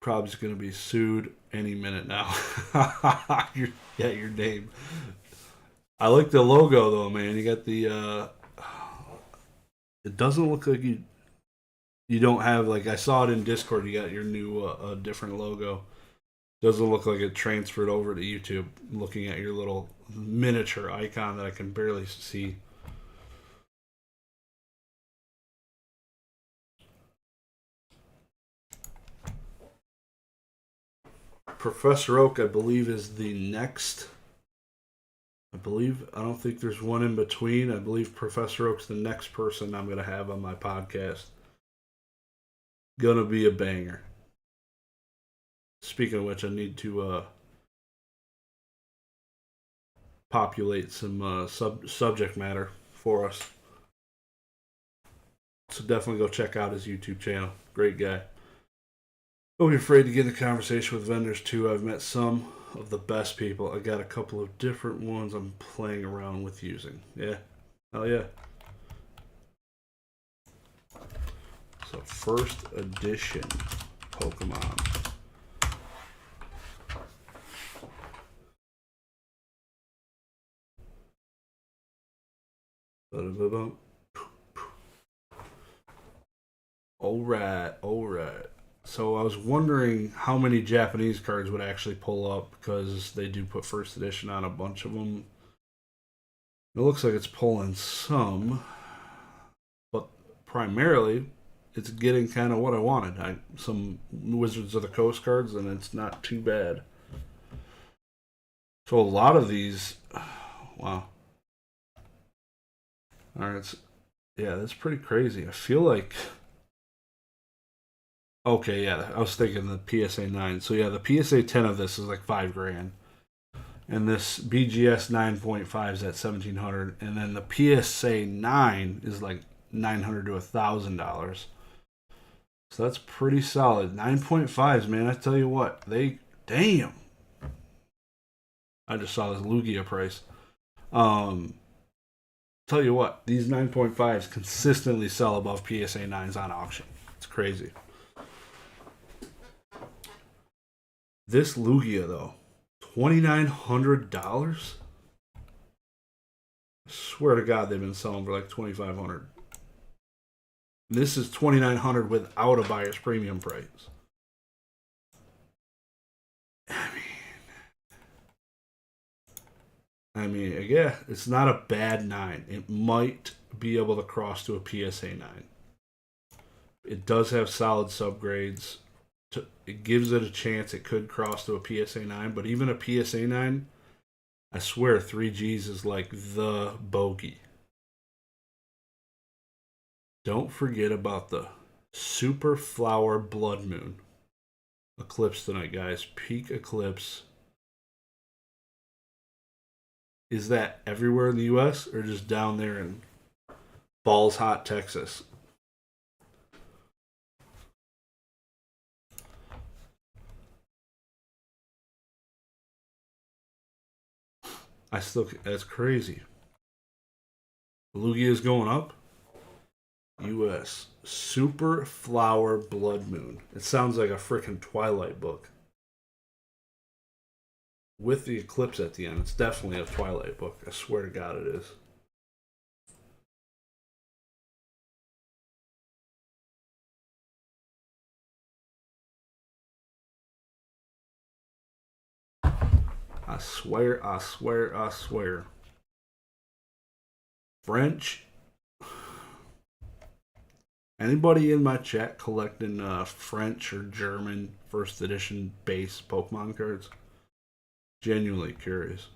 [SPEAKER 1] Probably just gonna be sued any minute now. Your name. I like the logo though, man. You got the. It doesn't look like you don't have like I saw it in Discord. You got your new different logo. Doesn't look like it transferred over to YouTube. Looking at your little miniature icon that I can barely see. Professor Oak, I believe, is the next. I don't think there's one in between. I believe Professor Oak's the next person I'm going to have on my podcast. Gonna be a banger. Speaking of which, I need to populate some subject matter for us. So definitely go check out his YouTube channel. Great guy. Don't be afraid to get in a conversation with vendors too. I've met some of the best people. I got a couple of different ones I'm playing around with using. Yeah. Hell yeah. So first edition Pokemon. Alright. So I was wondering how many Japanese cards would actually pull up because they do put first edition on a bunch of them. It looks like it's pulling some, but primarily it's getting kind of what I wanted. Some Wizards of the Coast cards, and it's not too bad. So a lot of these, wow. Alright, yeah, that's pretty crazy. I feel like, okay, yeah, I was thinking the PSA 9. So yeah, the PSA 10 of this is like $5,000. And this BGS 9.5 is at $1,700. And then the PSA 9 is like $900 to $1,000. So that's pretty solid. 9.5s, man. I tell you what, damn. I just saw this Lugia price. Tell you what, these 9.5s consistently sell above PSA 9s on auction. It's crazy. This Lugia, though, $2,900? I swear to God, they've been selling for like $2,500. This is $2,900 without a buyer's premium price. I mean, yeah, it's not a bad 9. It might be able to cross to a PSA 9. It does have solid subgrades. It gives it a chance it could cross to a PSA 9, but even a PSA 9, I swear 3Gs is like the bogey. Don't forget about the Super Flower Blood Moon eclipse tonight, guys. Peak eclipse. Is that everywhere in the U.S. or just down there in balls hot Texas? That's crazy. Lugia is going up. U.S. Super Flower Blood Moon. It sounds like a freaking Twilight book. With the eclipse at the end, it's definitely a Twilight book. I swear to God it is. I swear. French. Anybody in my chat collecting French or German first edition base Pokemon cards? Genuinely curious.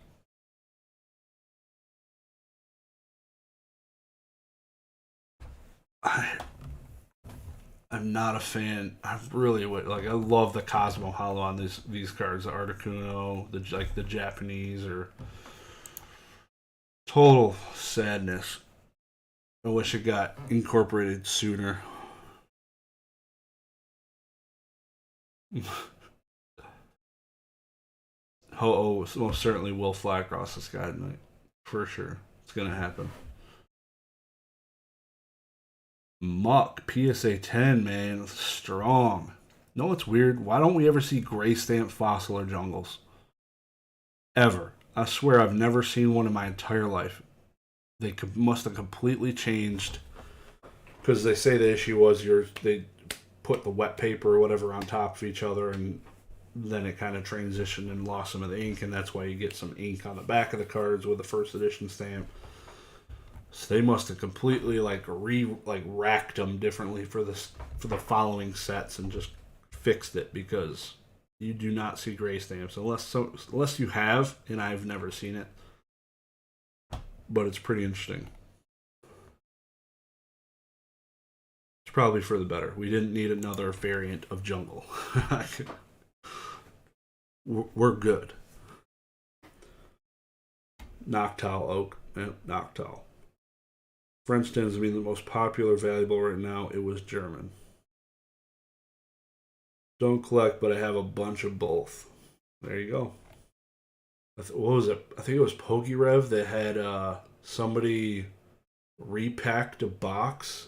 [SPEAKER 1] I'm not a fan. I really would like. I love the Cosmo Hollow on these cards. The Articuno, the Japanese, or total sadness. I wish it got incorporated sooner. Ho-Oh most certainly will fly across the sky tonight. For sure. It's going to happen. Muck, PSA 10, man. Strong. No, it's weird. Why don't we ever see gray stamp fossil or jungles? Ever. I swear I've never seen one in my entire life. They must have completely changed. Because they say the issue was they put the wet paper or whatever on top of each other, and then it kind of transitioned and lost some of the ink, and that's why you get some ink on the back of the cards with the first edition stamp. So they must have completely racked them differently for the following sets and just fixed it, because You do not see gray stamps unless you have, and I've never seen it. But it's pretty interesting. It's probably for the better. We didn't need another variant of jungle. We're good. Noctowl oak. Yep, Noctowl. French tends to be the most popular valuable right now. It was German. Don't collect, but I have a bunch of both. There you go. What was it? I think it was PokeRev that had somebody repacked a box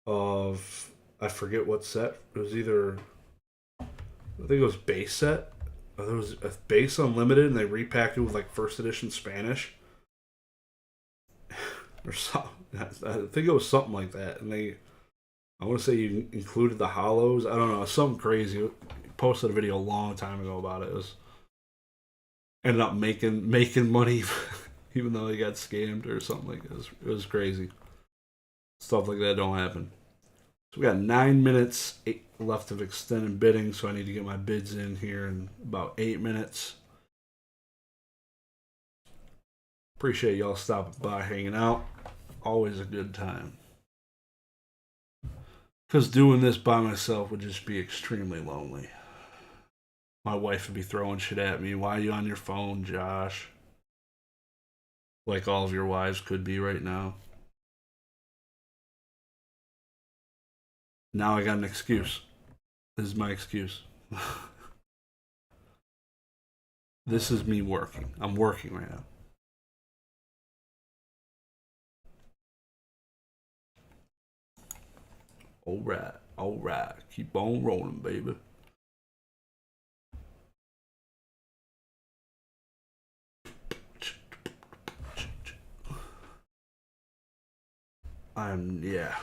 [SPEAKER 1] of, I forget what set. It was either, I think it was base set. It was a base unlimited, and they repacked it with like first edition Spanish. Or something. I think it was something like that. And I want to say you included the hollows. I don't know, something crazy. Posted a video a long time ago about it. It was ended up making money, even though they got scammed or something like that. It was crazy. Stuff like that don't happen. So we got 9 minutes left of extended bidding, so I need to get my bids in here in about 8 minutes. Appreciate y'all stopping by, hanging out. Always a good time. Because doing this by myself would just be extremely lonely. My wife would be throwing shit at me. Why are you on your phone, Josh? Like all of your wives could be right now. Now I got an excuse. This is my excuse. This is me working. I'm working right now. All right. Keep on rolling, baby. Yeah.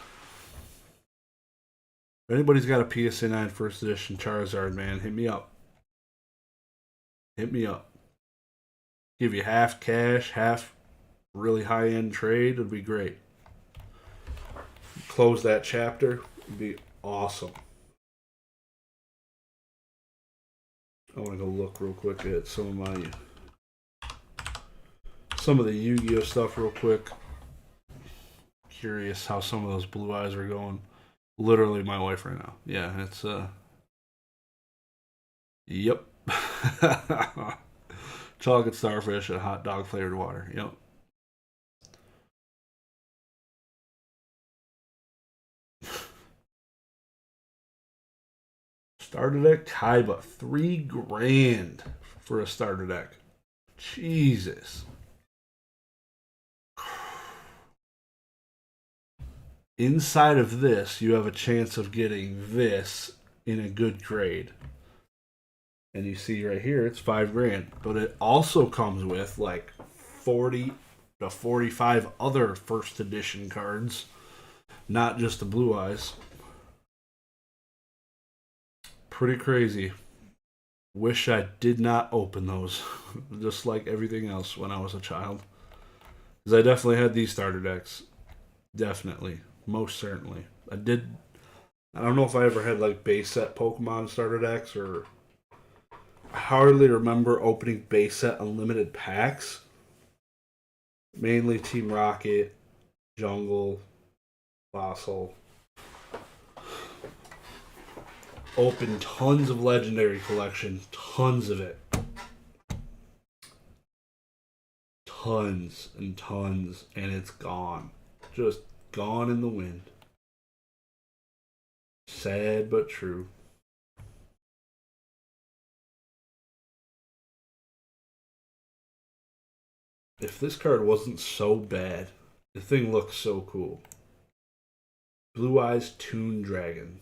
[SPEAKER 1] If anybody's got a PSA 9 first edition Charizard, man, hit me up. Hit me up. Give you half cash, half really high end trade. It'd be great. Close that chapter. It'd be awesome. I want to go look real quick at some of the Yu-Gi-Oh stuff real quick. Curious how some of those blue eyes are going. Literally my wife right now. Yeah, it's yep. Chocolate starfish and hot dog flavored water. Yep. Starter deck Kaiba, $3,000 for a starter deck. Jesus. Inside of this, you have a chance of getting this in a good grade. And you see right here, it's $5,000. But it also comes with like 40 to 45 other first edition cards, not just the blue eyes. Pretty crazy. Wish I did not open those, just like everything else when I was a child. Because I definitely had these starter decks. Definitely. Most certainly. I don't know if I ever had like base set Pokemon starter decks, or I hardly remember opening base set unlimited packs. Mainly Team Rocket, Jungle, Fossil. Opened tons of legendary collection, tons of it. Tons and tons, and it's gone. Just gone in the wind. Sad but true. If this card wasn't so bad, the thing looks so cool. Blue Eyes Toon Dragon.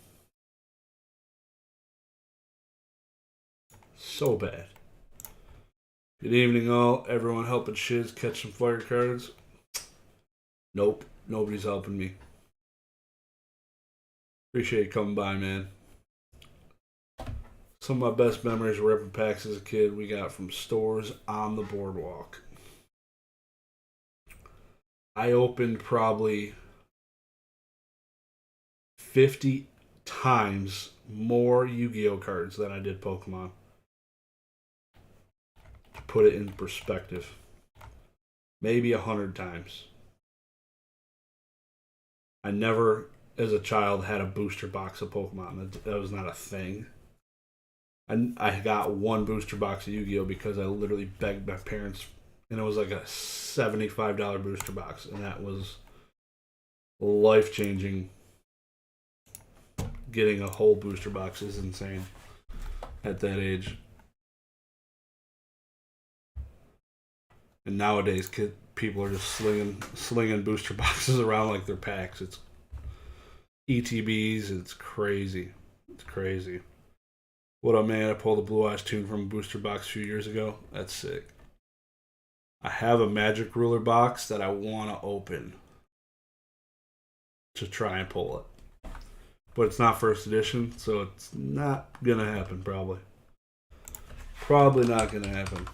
[SPEAKER 1] So bad. Good evening, all. Everyone helping Shiz catch some fire cards? Nope. Nobody's helping me. Appreciate you coming by, man. Some of my best memories of ripping packs as a kid we got from stores on the boardwalk. I opened probably 50 times more Yu-Gi-Oh cards than I did Pokemon. To put it in perspective, maybe 100 times. I never, as a child, had a booster box of Pokemon. That was not a thing. I got one booster box of Yu-Gi-Oh because I literally begged my parents, and it was like a $75 booster box, and that was life changing. Getting a whole booster box is insane at that age. And nowadays, people are just slinging booster boxes around like they're packs. It's ETBs. It's crazy. It's crazy. What up, man? I pulled a Blue Eyes tune from a booster box a few years ago. That's sick. I have a Magic Ruler box that I want to open to try and pull it. But it's not first edition, so it's not going to happen, probably. Probably not going to happen.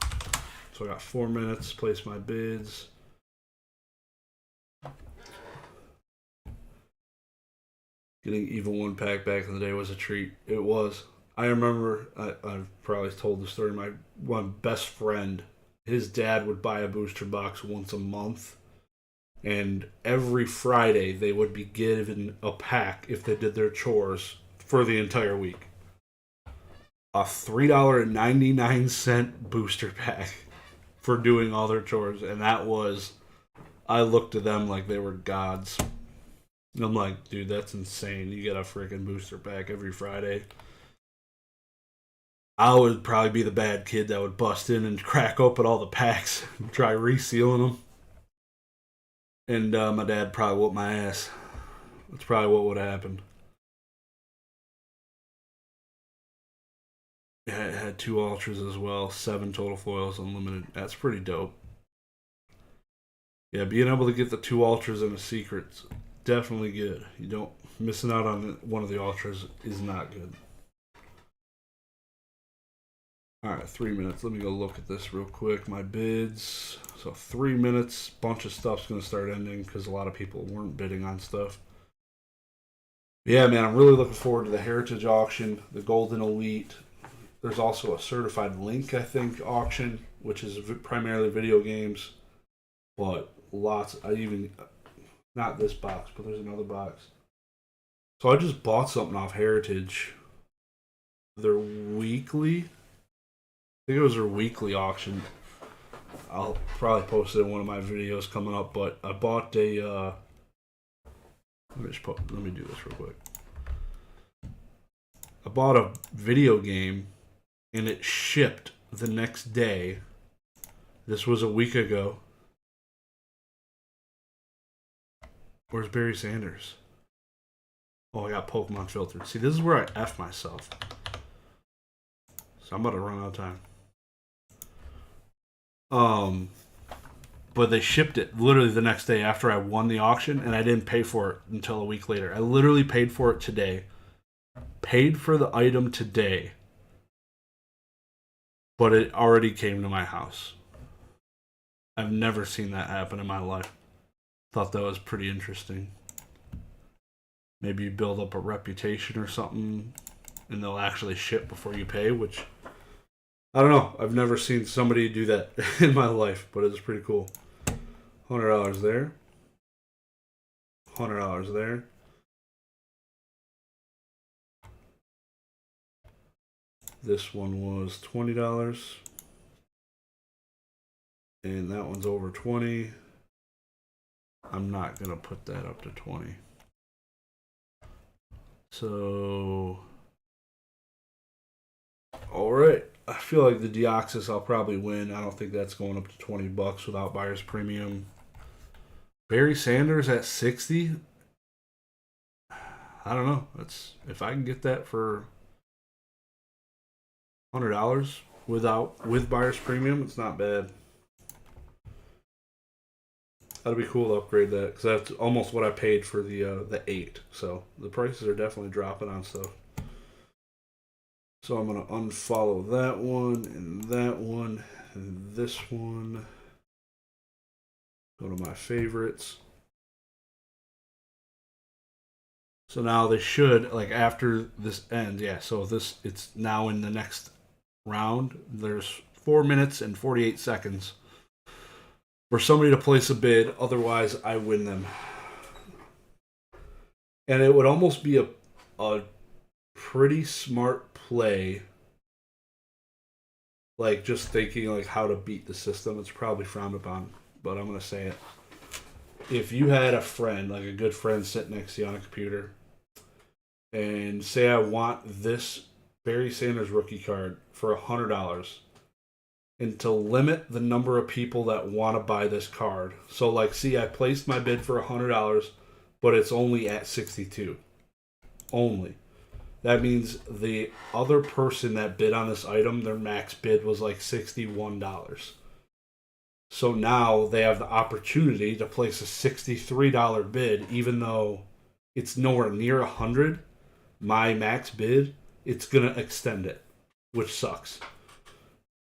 [SPEAKER 1] So I got 4 minutes, place my bids. Getting Evil 1 pack back in the day was a treat. It was. I remember, I've probably told the story, my one best friend, his dad would buy a booster box once a month. And every Friday they would be given a pack if they did their chores for the entire week. A $3.99 booster pack for doing all their chores. And that was, I looked to them like they were gods. And I'm like, dude, that's insane. You get a freaking booster pack every Friday. I would probably be the bad kid that would bust in and crack open all the packs and try resealing them. And my dad probably whooped my ass. That's probably what would have happened. Yeah, it had 2 ultras as well, 7 total foils, unlimited. That's pretty dope. Yeah, being able to get the 2 ultras and a secret's definitely good. You don't missing out on one of the ultras is not good. Alright, 3 minutes. Let me go look at this real quick. My bids. So 3 minutes. Bunch of stuff's going to start ending because a lot of people weren't bidding on stuff. Yeah, man, I'm really looking forward to the Heritage auction, the Golden Elite. There's also a Certified Link, I think, auction, which is primarily video games. But lots. Not this box, but there's another box. So I just bought something off Heritage. Their weekly... I think it was their weekly auction. I'll probably post it in one of my videos coming up, but I bought a let me do this real quick. I bought a video game and it shipped the next day. This was a week ago. Where's Barry Sanders? Oh, I got Pokemon filtered. See, this is where I F myself. So I'm about to run out of time. But they shipped it literally the next day after I won the auction, and I didn't pay for it until a week later. I literally paid for it today. Paid for the item today, but it already came to my house. I've never seen that happen in my life. Thought that was pretty interesting. Maybe you build up a reputation or something, and they'll actually ship before you pay, which... I don't know. I've never seen somebody do that in my life, but it's pretty cool. $100 there. $100 there. This one was $20. And that one's over 20. I'm not going to put that up to 20. So... Alright. I feel like the Deoxys I'll probably win. I don't think that's going up to $20 without buyer's premium. Barry Sanders at 60. I don't know. That's if I can get that for $100 with buyer's premium, it's not bad. That'd be cool to upgrade that because that's almost what I paid for the 8. So the prices are definitely dropping on stuff. So I'm going to unfollow that one and this one. Go to my favorites. So now they should, like, after this ends, yeah. So this, it's now in the next round. There's 4 minutes and 48 seconds for somebody to place a bid. Otherwise, I win them. And it would almost be a pretty smart play. Like, just thinking, like, how to beat the system. It's probably frowned upon, but I'm going to say it. If you had a friend, like a good friend sitting next to you on a computer, and say I want this Barry Sanders rookie card for $100, and to limit the number of people that want to buy this card. So, like, see, I placed my bid for $100, but it's only at 62. Only. That means the other person that bid on this item, their max bid was like $61. So now they have the opportunity to place a $63 bid, even though it's nowhere near 100. My max bid, it's going to extend it, which sucks.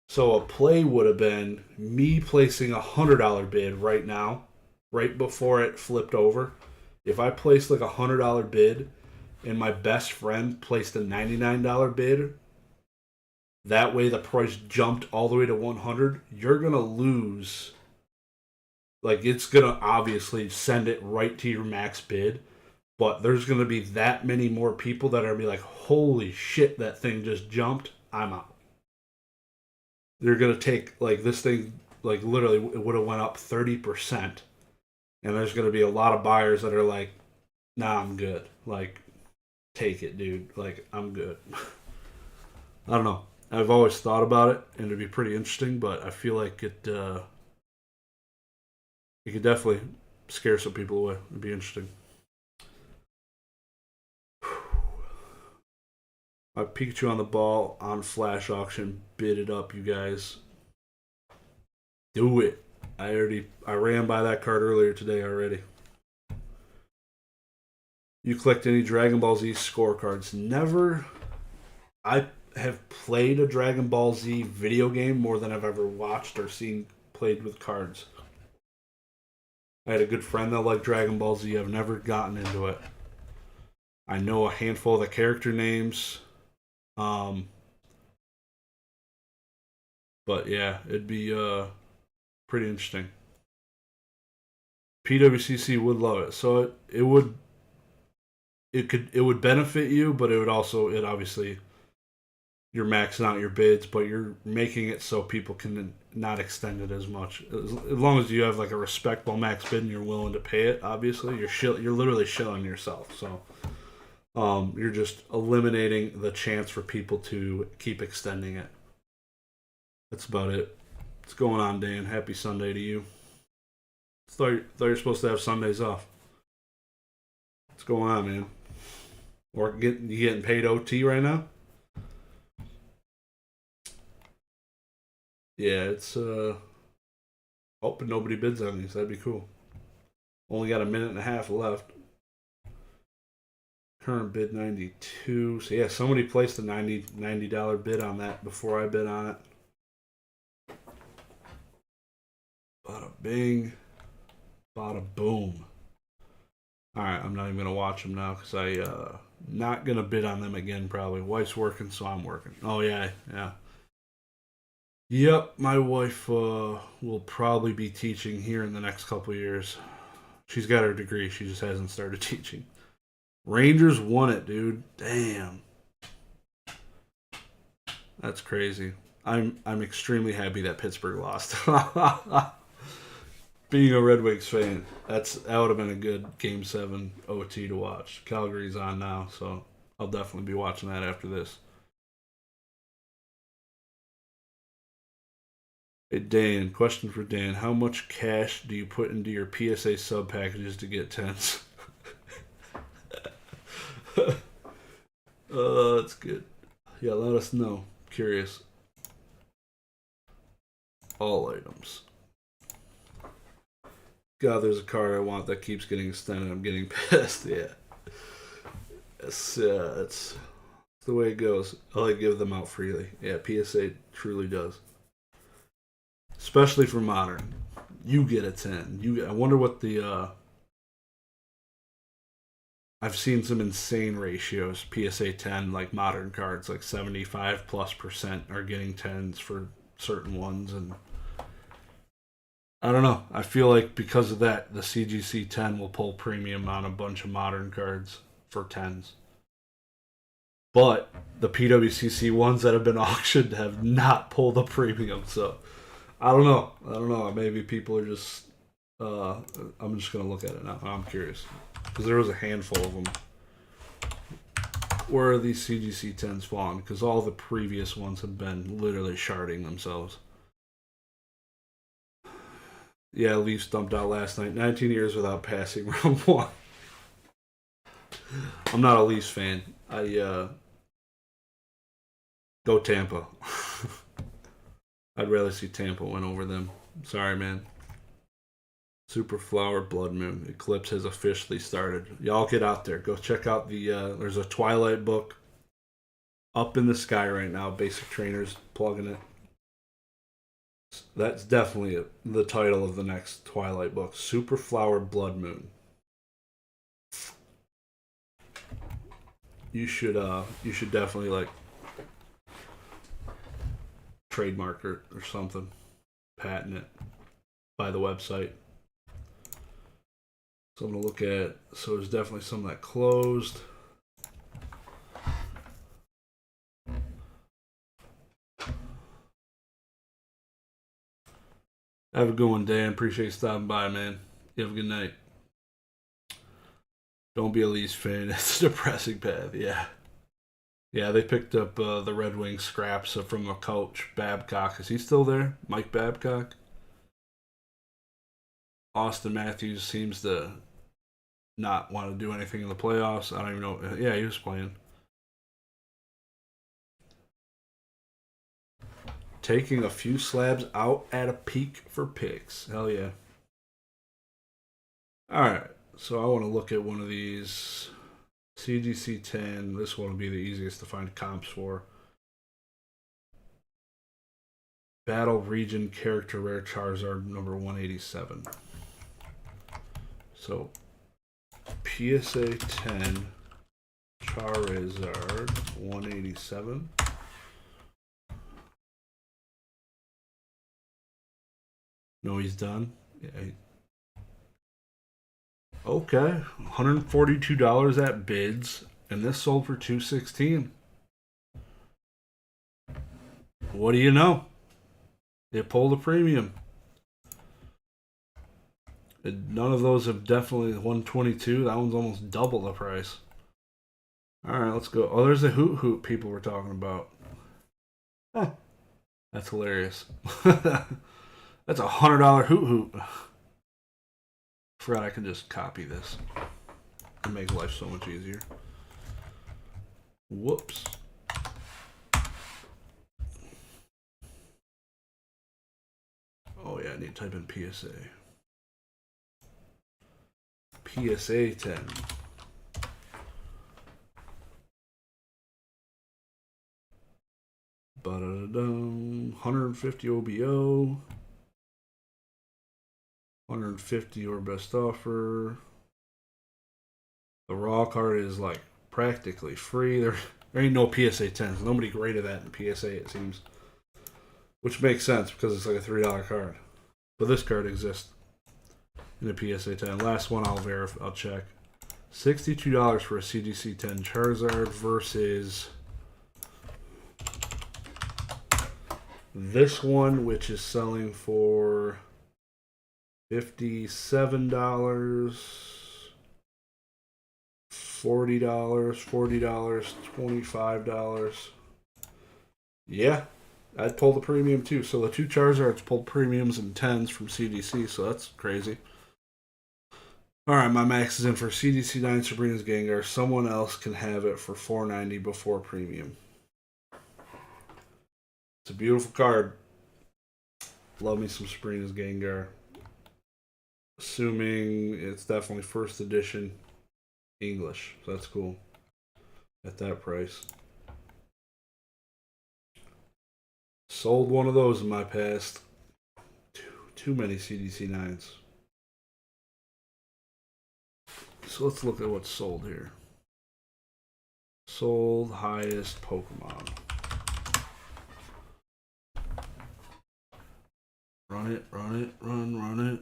[SPEAKER 1] So a play would have been me placing a $100 bid right now, right before it flipped over. If I placed like a $100 bid and my best friend placed a $99 bid, that way the price jumped all the way to 100, you're going to lose. Like, it's going to obviously send it right to your max bid, but there's going to be that many more people that are going to be like, holy shit, that thing just jumped, I'm out. They're going to take, like, this thing, like, literally, it would have went up 30%, and there's going to be a lot of buyers that are like, nah, I'm good. Like, take it, dude. Like, I'm good. I don't know. I've always thought about it, and it'd be pretty interesting, but I feel like it could definitely scare some people away. It'd be interesting. My Pikachu on the ball on Flash Auction. Bid it up, you guys. Do it. I ran by that card earlier today already. You collect any Dragon Ball Z scorecards? Never. I have played a Dragon Ball Z video game more than I've ever watched or seen played with cards. I had a good friend that liked Dragon Ball Z. I've never gotten into it. I know a handful of the character names. But yeah, it'd be pretty interesting. PWCC would love it. So it would benefit you, but it obviously, you're maxing out your bids, but you're making it so people can not extend it as much. As long as you have like a respectable max bid and you're willing to pay it, obviously, you're literally shilling yourself. So you're just eliminating the chance for people to keep extending it. That's about it. What's going on, Dan? Happy Sunday to you. Thought you're supposed to have Sundays off. What's going on, man? Or you getting paid OT right now? Yeah, it's hoping nobody bids on these. That'd be cool. Only got a minute and a half left. Current bid 92. So yeah, somebody placed a $90 bid on that before I bid on it. Bada bing. Bada boom. Alright, I'm not even going to watch them now because I not going to bid on them again probably. Wife's working, so I'm working. Oh yeah. Yep, my wife will probably be teaching here in the next couple years. She's got her degree, she just hasn't started teaching. Rangers won it, dude. Damn. That's crazy. I'm extremely happy that Pittsburgh lost. Being a Red Wings fan, that would have been a good Game 7 OT to watch. Calgary's on now, so I'll definitely be watching that after this. Hey Dan, question for Dan. How much cash do you put into your PSA sub packages to get 10s? That's good. Yeah, let us know. Curious. All items. God, there's a card I want that keeps getting extended. I'm getting pissed. Yeah. It's the way it goes. I like give them out freely. Yeah, PSA truly does. Especially for modern. You get a 10. I wonder what the I've seen some insane ratios. PSA 10, like modern cards, like 75+% are getting 10s for certain ones. And I don't know. I feel like because of that, the CGC 10 will pull premium on a bunch of modern cards for 10s. But the PWCC ones that have been auctioned have not pulled a premium. So I don't know. I don't know. Maybe people are just. I'm just going to look at it now. I'm curious. Because there was a handful of them. Where are these CGC 10s falling? Because all the previous ones have been literally sharding themselves. Yeah, Leafs dumped out last night. 19 years without passing round one. I'm not a Leafs fan. Go Tampa. I'd rather see Tampa win over them. Sorry, man. Super Flower Blood Moon Eclipse has officially started. Y'all get out there. Go check out the. There's a Twilight book up in the sky right now. Basic Trainers plugging it. That's definitely the title of the next Twilight book. Super Flower Blood Moon. You should definitely like trademark it or something, patent it, buy the website. So I'm gonna look at. So there's definitely some that closed. Have a good one, Dan. Appreciate you stopping by, man. You have a good night. Don't be a Leafs fan. It's a depressing path. Yeah. Yeah, they picked up the Red Wings scraps from a coach, Babcock. Is he still there? Mike Babcock? Austin Matthews seems to not want to do anything in the playoffs. I don't even know. Yeah, he was playing. Taking a few slabs out at a peak for picks. Hell yeah. Alright, so I want to look at one of these. CGC 10. This one will be the easiest to find comps for. Battle Region Character Rare Charizard number 187. So, PSA 10 Charizard 187. No, he's done. Yeah. Okay, $142 at bids, and this sold for $216. What do you know? It pulled a premium. None of those have definitely 122. That one's almost double the price. All right, let's go. Oh, there's the Hoot Hoot people were talking about. Huh. That's hilarious. That's $100 Hoot Hoot. Forgot I can just copy this. It makes life so much easier. Whoops. Oh yeah, I need to type in PSA. PSA 10. Ba-da-da-dum. 150 OBO. 150 or best offer. The raw card is like practically free. There ain't no PSA 10s. Nobody graded that in PSA, it seems. Which makes sense because it's like a $3 card. But this card exists in the PSA 10. Last one I'll verify. I'll check. $62 for a CGC 10 Charizard versus this one, which is selling for $57, $40, $25. Yeah, I'd pull the premium too. So the two Charizards pulled premiums and 10s from CDC, so that's crazy. Alright, my max is in for CDC 9 Sabrina's Gengar. Someone else can have it for $490 before premium. It's a beautiful card. Love me some Sabrina's Gengar. Assuming it's definitely first edition English. So that's cool. At that price. Sold one of those in my past. Too many CDC 9s. So let's look at what's sold here. Sold highest Pokemon. Run it, run it, run it.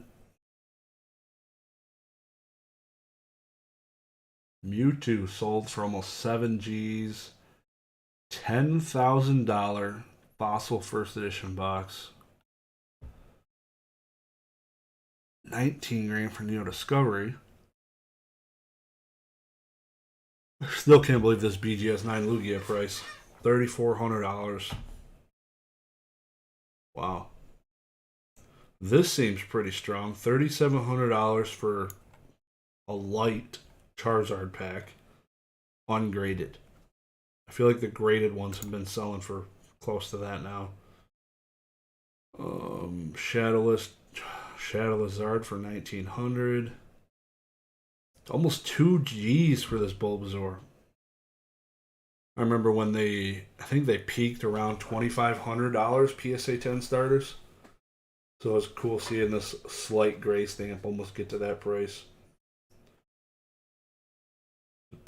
[SPEAKER 1] Mewtwo sold for almost 7 G's. $10,000 Fossil First Edition box. 19 grand for Neo Discovery. I still can't believe this BGS 9 Lugia price. $3,400. Wow. This seems pretty strong. $3,700 for a light Charizard pack. Ungraded. I feel like the graded ones have been selling for close to that now. Shadowless Zard for $1,900. Almost 2 G's for this Bulbasaur. I remember when I think they peaked around $2,500 PSA 10 starters. So it's cool seeing this slight gray stamp almost get to that price.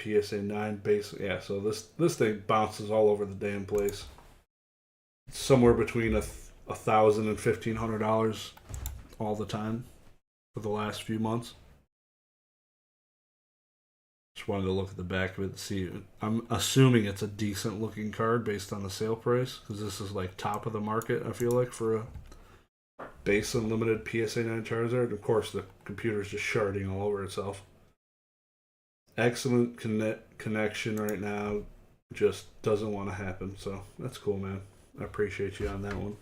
[SPEAKER 1] PSA 9 base, yeah. So this thing bounces all over the damn place. It's somewhere between $1,000 and $1,500 all the time for the last few months. Just wanted to look at the back of it to see. I'm assuming it's a decent looking card based on the sale price, because this is like top of the market, I feel like, for a base unlimited PSA 9 Charizard. Of course, the computer's just sharding all over itself. Excellent connection right now. Just doesn't want to happen. So that's cool, man. I appreciate you on that one.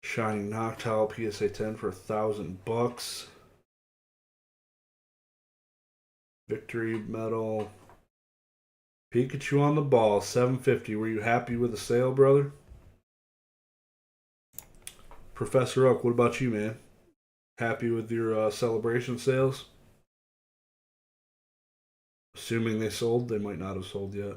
[SPEAKER 1] Shining Noctowl PSA 10 for $1,000. Victory Medal. Pikachu on the ball, $750. Were you happy with the sale, brother? Professor Oak, what about you, man? Happy with your celebration sales? Assuming they sold, they might not have sold yet.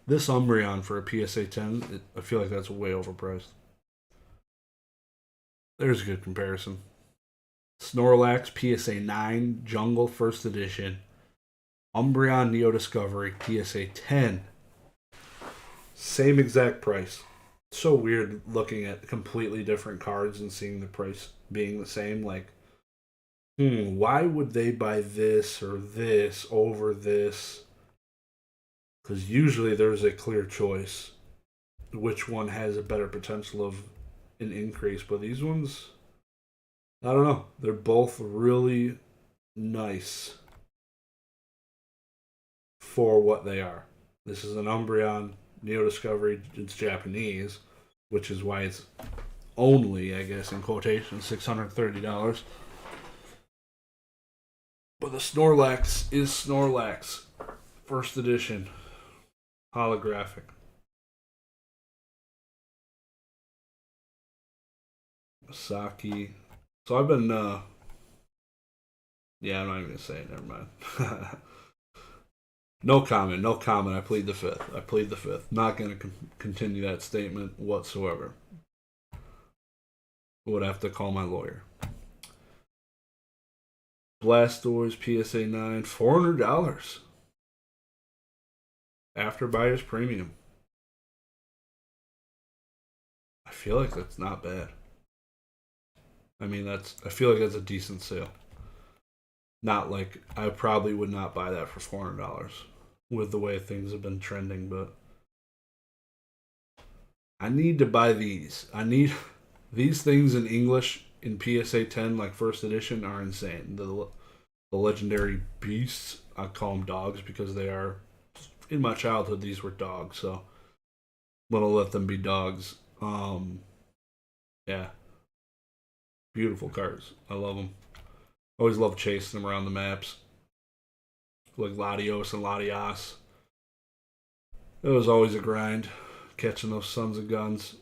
[SPEAKER 1] This Umbreon for a PSA 10, I feel like that's way overpriced. There's a good comparison. Snorlax PSA 9 Jungle First Edition. Umbreon Neo Discovery PSA 10. Same exact price. So weird looking at completely different cards and seeing the price being the same. Like, why would they buy this or this over this? Because usually there's a clear choice. Which one has a better potential of an increase? But these ones, I don't know. They're both really nice for what they are. This is an Umbreon Neo Discovery. It's Japanese, which is why it's only, I guess, in quotation, $630. But the Snorlax is Snorlax. First edition. Holographic. Saki. So I've been, yeah, I'm not even going to say it. Never mind. No comment. I plead the fifth. Not going to continue that statement whatsoever. Would have to call my lawyer. Blastoise PSA 9, $400. After buyer's premium. I feel like that's not bad. I mean, I feel like that's a decent sale. Not like, I probably would not buy that for $400 with the way things have been trending, but I need to buy these. I need these things in English in PSA 10, like first edition, are insane. The legendary beasts, I call them dogs because they are, in my childhood, these were dogs, so I'm gonna let them be dogs. Yeah. Beautiful cards. I love them. Always love chasing them around the maps. Like Latios and Latias. It was always a grind, catching those sons of guns.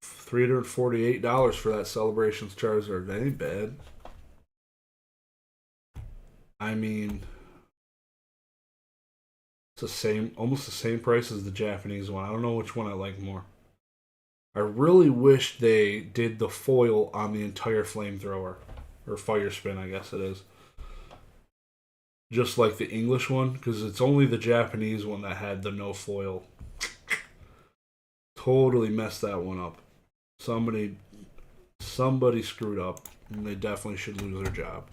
[SPEAKER 1] $348 for that Celebrations Charizard. That ain't bad. I mean, It's the same, almost the same price as the Japanese one. I don't know which one I like more. I really wish they did the foil on the entire flamethrower. Or fire spin, I guess it is. Just like the English one, because it's only the Japanese one that had the no foil. Totally messed that one up. Somebody screwed up, and they definitely should lose their job.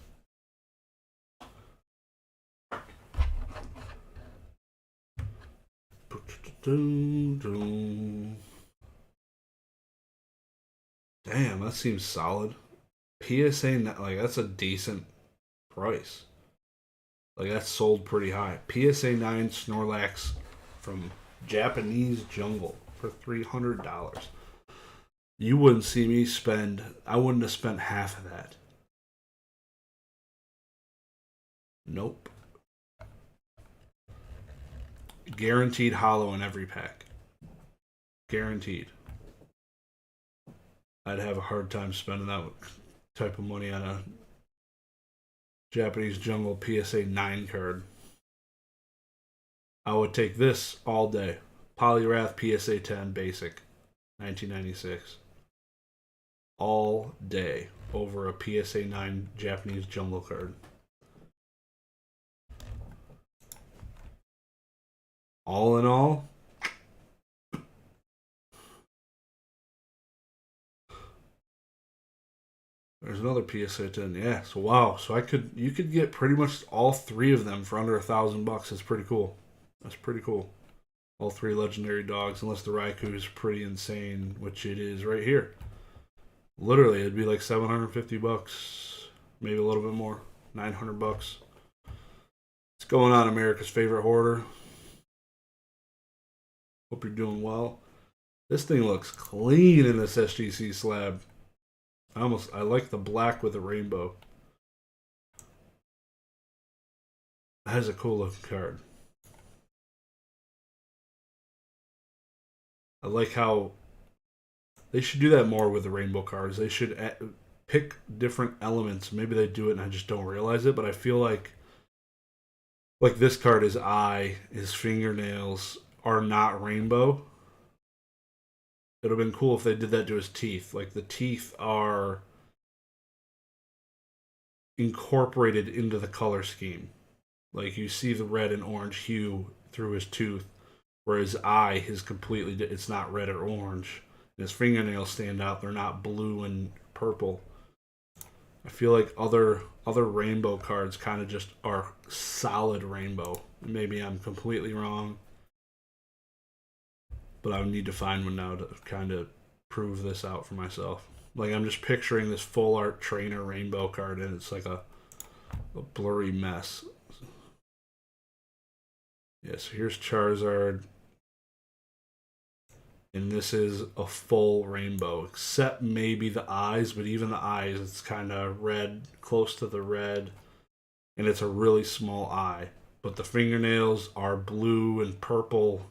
[SPEAKER 1] Damn, that seems solid. PSA, like, that's a decent price. Like, that's sold pretty high. PSA 9 Snorlax from Japanese Jungle for $300. You wouldn't see me spend, I wouldn't have spent half of that. Nope. Guaranteed hollow in every pack. Guaranteed. I'd have a hard time spending that type of money on a Japanese Jungle PSA 9 card. I would take this all day. Poliwrath PSA 10 basic. 1996. All day over a PSA 9 Japanese Jungle card. All in all, there's another PSA 10. Yeah, so wow. So you could get pretty much all three of them for under $1,000. That's pretty cool. That's pretty cool. All three legendary dogs, unless the Raikou is pretty insane, which it is right here. Literally, it'd be like $750, maybe a little bit more, $900. What's going on, America's favorite hoarder? Hope you're doing well. This thing looks clean in this SGC slab. I like the black with the rainbow. That is a cool looking card. I like how they should do that more with the rainbow cards. They should pick different elements. Maybe they do it and I just don't realize it, but I feel like this card, his eye, his fingernails are not rainbow. It would have been cool if they did that to his teeth. Like, the teeth are incorporated into the color scheme. Like, you see the red and orange hue through his tooth, where his eye is completely, it's not red or orange. His fingernails stand out. They're not blue and purple. I feel like other rainbow cards kind of just are solid rainbow. Maybe I'm completely wrong, but I would need to find one now to kind of prove this out for myself. Like, I'm just picturing this full art trainer rainbow card, and it's like a blurry mess. Yeah, so here's Charizard. And this is a full rainbow, except maybe the eyes, but even the eyes, it's kind of red, close to the red, and it's a really small eye. But the fingernails are blue and purple.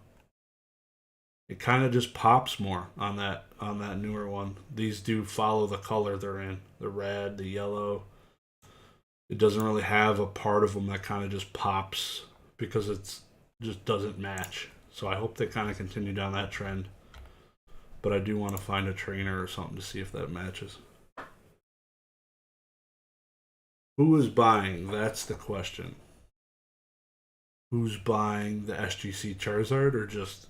[SPEAKER 1] It kind of just pops more on that newer one. These do follow the color they're in, the red, the yellow. It doesn't really have a part of them that kind of just pops because it's just doesn't match. So I hope they kind of continue down that trend. But I do want to find a trainer or something to see if that matches. Who is buying? That's the question. Who's buying the SGC Charizard, or just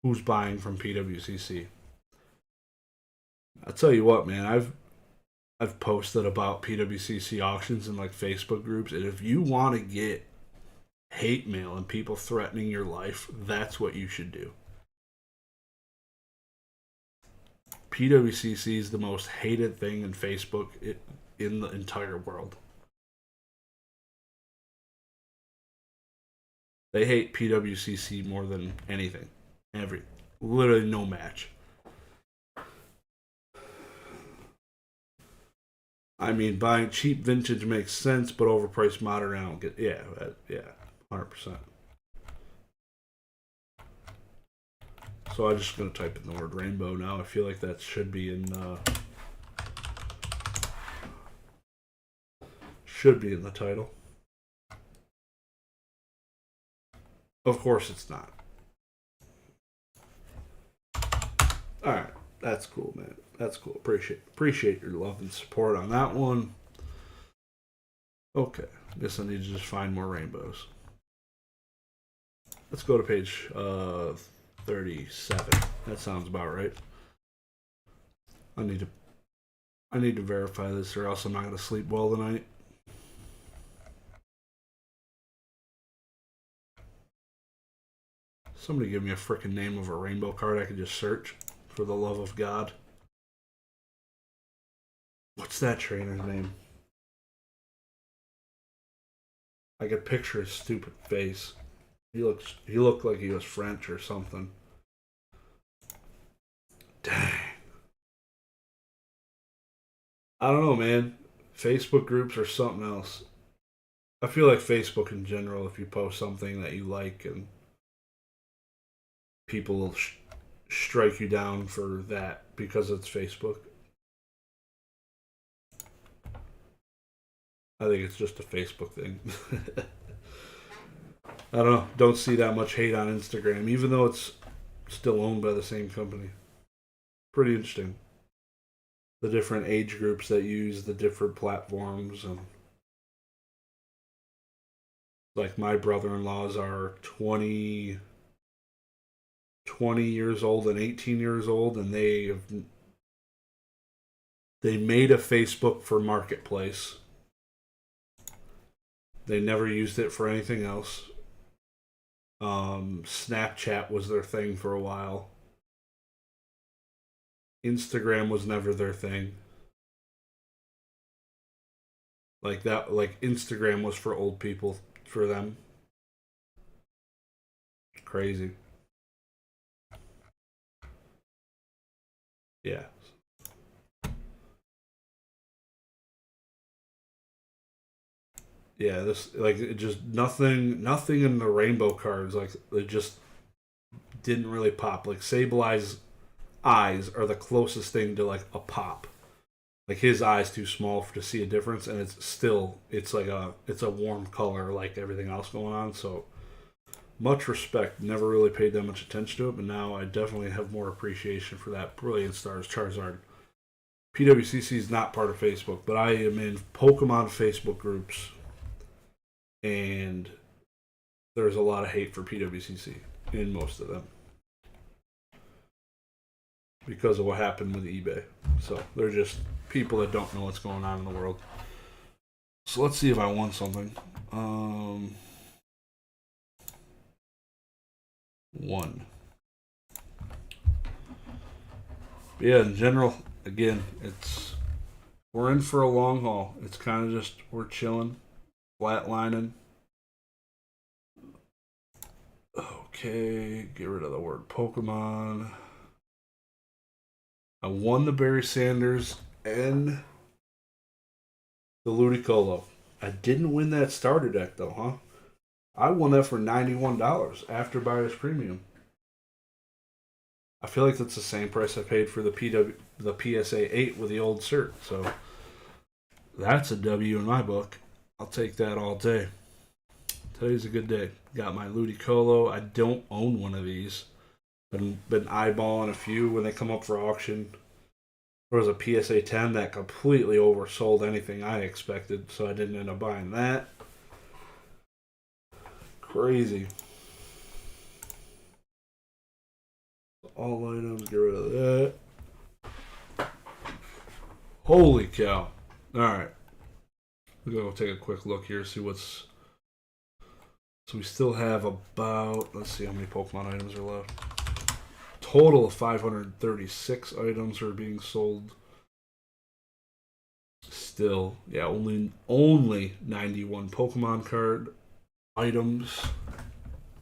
[SPEAKER 1] who's buying from PWCC? I'll tell you what, man. I've posted about PWCC auctions in like Facebook groups, and if you want to get hate mail and people threatening your life, that's what you should do. PWCC is the most hated thing in Facebook in the entire world. They hate PWCC more than anything. Literally no match. I mean, buying cheap vintage makes sense, but overpriced modern, I don't get. Yeah, 100%. So I'm just going to type in the word rainbow now. I feel like that should be in the title. Of course it's not. Alright, that's cool, man. That's cool. Appreciate your love and support on that one. Okay, guess I need to just find more rainbows. Let's go to page 37. That sounds about right. I need to verify this, or else I'm not gonna sleep well tonight. Somebody give me a freaking name of a rainbow card I can just search, for the love of God. What's that trainer's name? I could picture his stupid face. He looked like he was French or something. Dang. I don't know, man. Facebook groups are something else. I feel like Facebook in general, if you post something that you like and people will strike you down for that because it's Facebook. I think it's just a Facebook thing. I don't know. Don't see that much hate on Instagram, even though it's still owned by the same company. Pretty interesting. The different age groups that use the different platforms, and like my brother-in-laws are 20 years old and 18 years old, and they made a Facebook for Marketplace. They never used it for anything else. Snapchat was their thing for a while. Instagram was never their thing. Like that, like Instagram was for old people for them. Crazy. Yeah. Yeah, this like it just nothing in the rainbow cards like it just didn't really pop. Like Sableye's eyes are the closest thing to like a pop. Like his eyes too small to see a difference, and it's a warm color like everything else going on. So much respect. Never really paid that much attention to it, but now I definitely have more appreciation for that Brilliant Stars Charizard. PWCC is not part of Facebook, but I am in Pokemon Facebook groups, and there's a lot of hate for PWCC in most of them because of what happened with eBay. So they're just people that don't know what's going on in the world. So let's see if I won something. One. Yeah, in general, again, we're in for a long haul. It's kind of just we're chilling, flatlining. Okay, get rid of the word Pokemon. I won the Barry Sanders and the Ludicolo. I didn't win that starter deck though, huh? I won that for $91 after buyer's premium. I feel like that's the same price I paid for the PSA 8 with the old cert. So that's a W in my book. I'll take that all day. Today's a good day. Got my Ludicolo. I don't own one of these. Been eyeballing a few when they come up for auction. There was a PSA 10 that completely oversold anything I expected, so I didn't end up buying that. Crazy. All items, get rid of that. Holy cow. Alright. We're going to take a quick look here, see what's... So we still have about... Let's see how many Pokemon items are left. Total of 536 items are being sold. Still, yeah, only 91 Pokemon card items.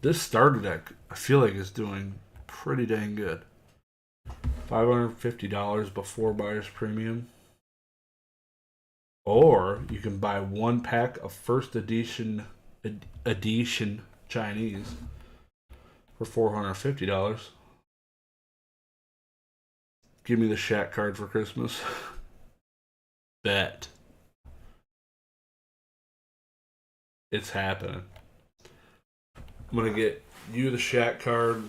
[SPEAKER 1] This starter deck, I feel like, is doing pretty dang good. $550 before buyer's premium. Or you can buy one pack of first edition Chinese for $450. Give me the Shaq card for Christmas. Bet. It's happening. I'm gonna get You the Shaq card.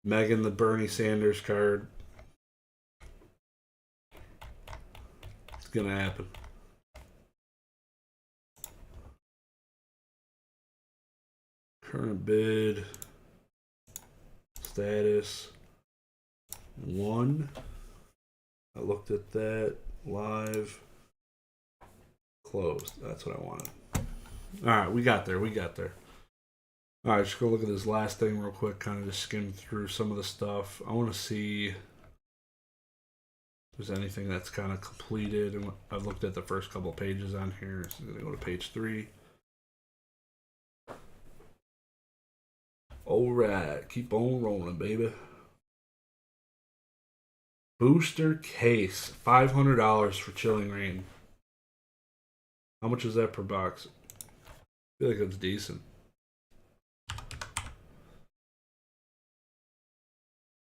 [SPEAKER 1] Megan the Bernie Sanders card. It's gonna happen. Current bid. Status. 1. I looked at that. Live. Closed. That's what I wanted. Alright, we got there. Alright, just go look at this last thing real quick. Kind of just skim through some of the stuff. I want to see if there's anything that's kind of completed. And I've looked at the first couple pages on here. So I'm going to go to page 3. Alright, keep on rolling, baby. Booster case, $500 for Chilling Reign. How much is that per box? I feel like that's decent.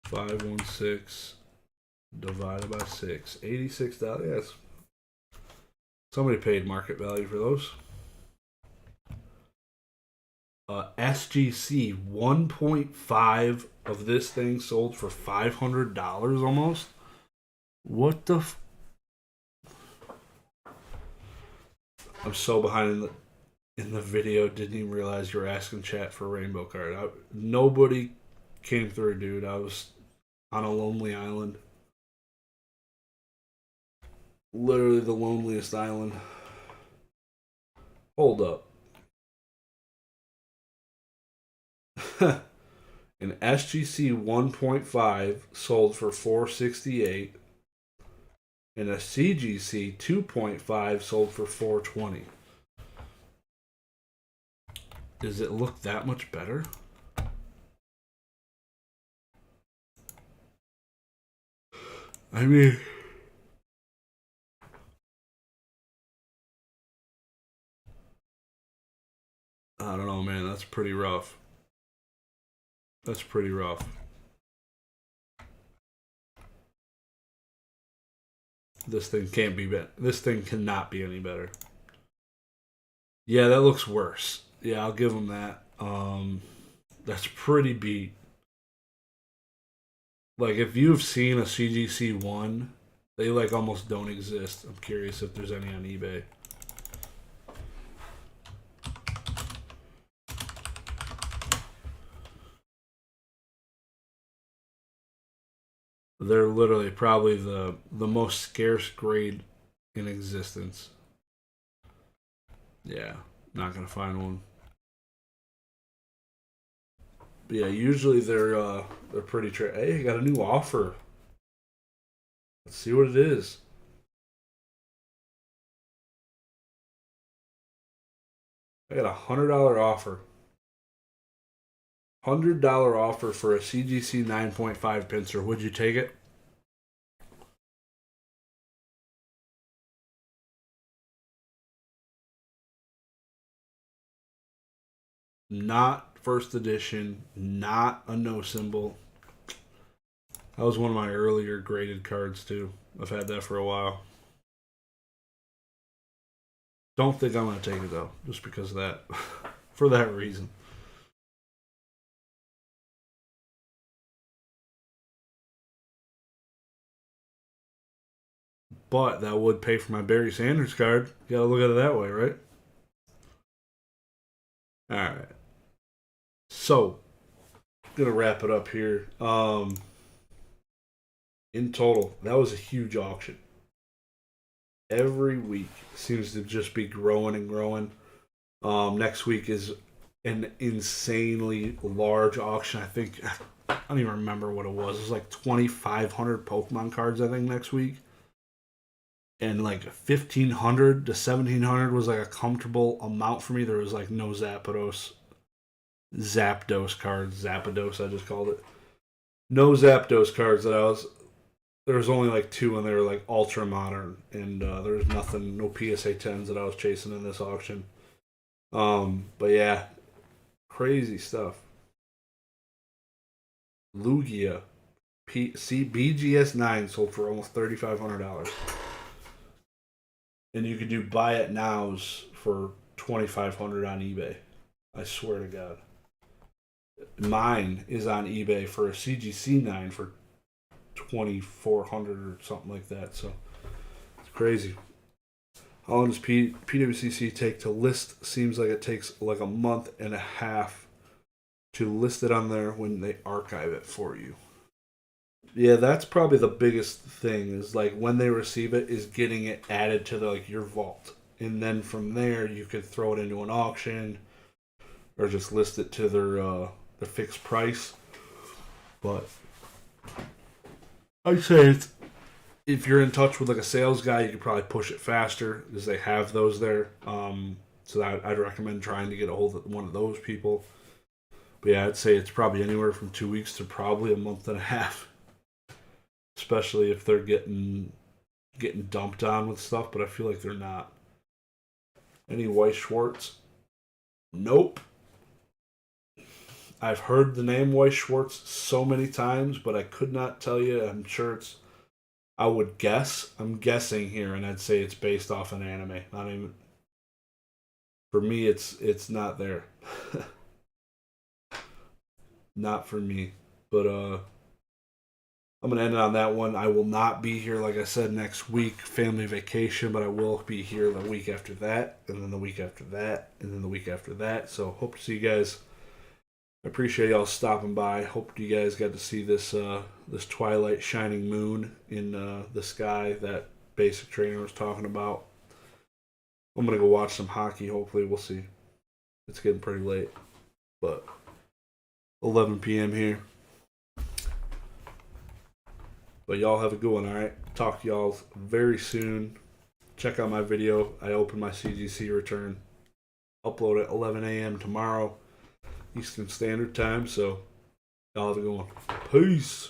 [SPEAKER 1] $516 divided by 6, $86. Yes, somebody paid market value for those. SGC 1.5 of this thing sold for $500 almost. What the? I'm so behind in the video. Didn't even realize you were asking chat for a rainbow card. Nobody came through, dude. I was on a lonely island. Literally the loneliest island. Hold up. An SGC 1.5 sold for $468, and a CGC 2.5 sold for $420. Does it look that much better? I mean, I don't know, man. That's pretty rough. That's pretty rough. This thing can't be better. This thing cannot be any better. Yeah, that looks worse. Yeah, I'll give them that. That's pretty beat. Like, if you've seen a CGC 1, they like almost don't exist. I'm curious if there's any on eBay. They're literally probably the most scarce grade in existence. Yeah, not gonna find one. But yeah, usually they're pretty. Hey, I got a new offer. Let's see what it is. I got $100 offer. $100 offer for a CGC 9.5 pincer. Would you take it? Not first edition, not a no symbol. That was one of my earlier graded cards too. I've had that for a while. Don't think I'm going to take it though, just because of that. For that reason. But that would pay for my Barry Sanders card. You gotta look at it that way, right? Alright. So, gonna wrap it up here. In total, that was a huge auction. Every week seems to just be growing and growing. Next week is an insanely large auction. I don't even remember what it was. It was like 2,500 Pokemon cards, I think, next week. And like 1,500 to 1,700 was like a comfortable amount for me. There was like no Zapdos cards. Zapdos, I just called it. No Zapdos cards that there was only like 2 and they were like ultra modern. And there was nothing, no PSA 10s that I was chasing in this auction. But yeah, crazy stuff. Lugia BGS 9 sold for almost $3,500. And you could do buy it nows for $2,500 on eBay. I swear to God. Mine is on eBay for a CGC 9 for 2,400 or something like that. So it's crazy. How long does PWCC take to list? Seems like it takes like a month and a half to list it on there when they archive it for you. Yeah, that's probably the biggest thing is like when they receive it is getting it added to like your vault. And then from there you could throw it into an auction or just list it to their fixed price. But I'd say it's, if you're in touch with like a sales guy, you could probably push it faster because they have those there. So I'd recommend trying to get a hold of one of those people. But yeah, I'd say it's probably anywhere from 2 weeks to probably a month and a half, especially if they're getting dumped on with stuff. But I feel like they're not. Any Weiss Schwartz? Nope. I've heard the name Weiss Schwartz so many times, but I could not tell you. I'm sure it's. I would guess. I'm guessing here, and I'd say it's based off an anime. Not even. For me, it's not there. Not for me. But I'm gonna end it on that one. I will not be here, like I said, next week, family vacation, but I will be here the week after that, and then the week after that, and then the week after that. So hope to see you guys. I appreciate y'all stopping by. Hope you guys got to see this twilight shining moon in the sky that Basic Trainer was talking about. I'm gonna go watch some hockey. Hopefully, we'll see. It's getting pretty late, but 11 p.m. here. But y'all have a good one, alright? Talk to y'all very soon. Check out my video. I open my CGC return. Upload at 11 a.m. tomorrow, Eastern Standard Time. So, y'all have a good one. Peace.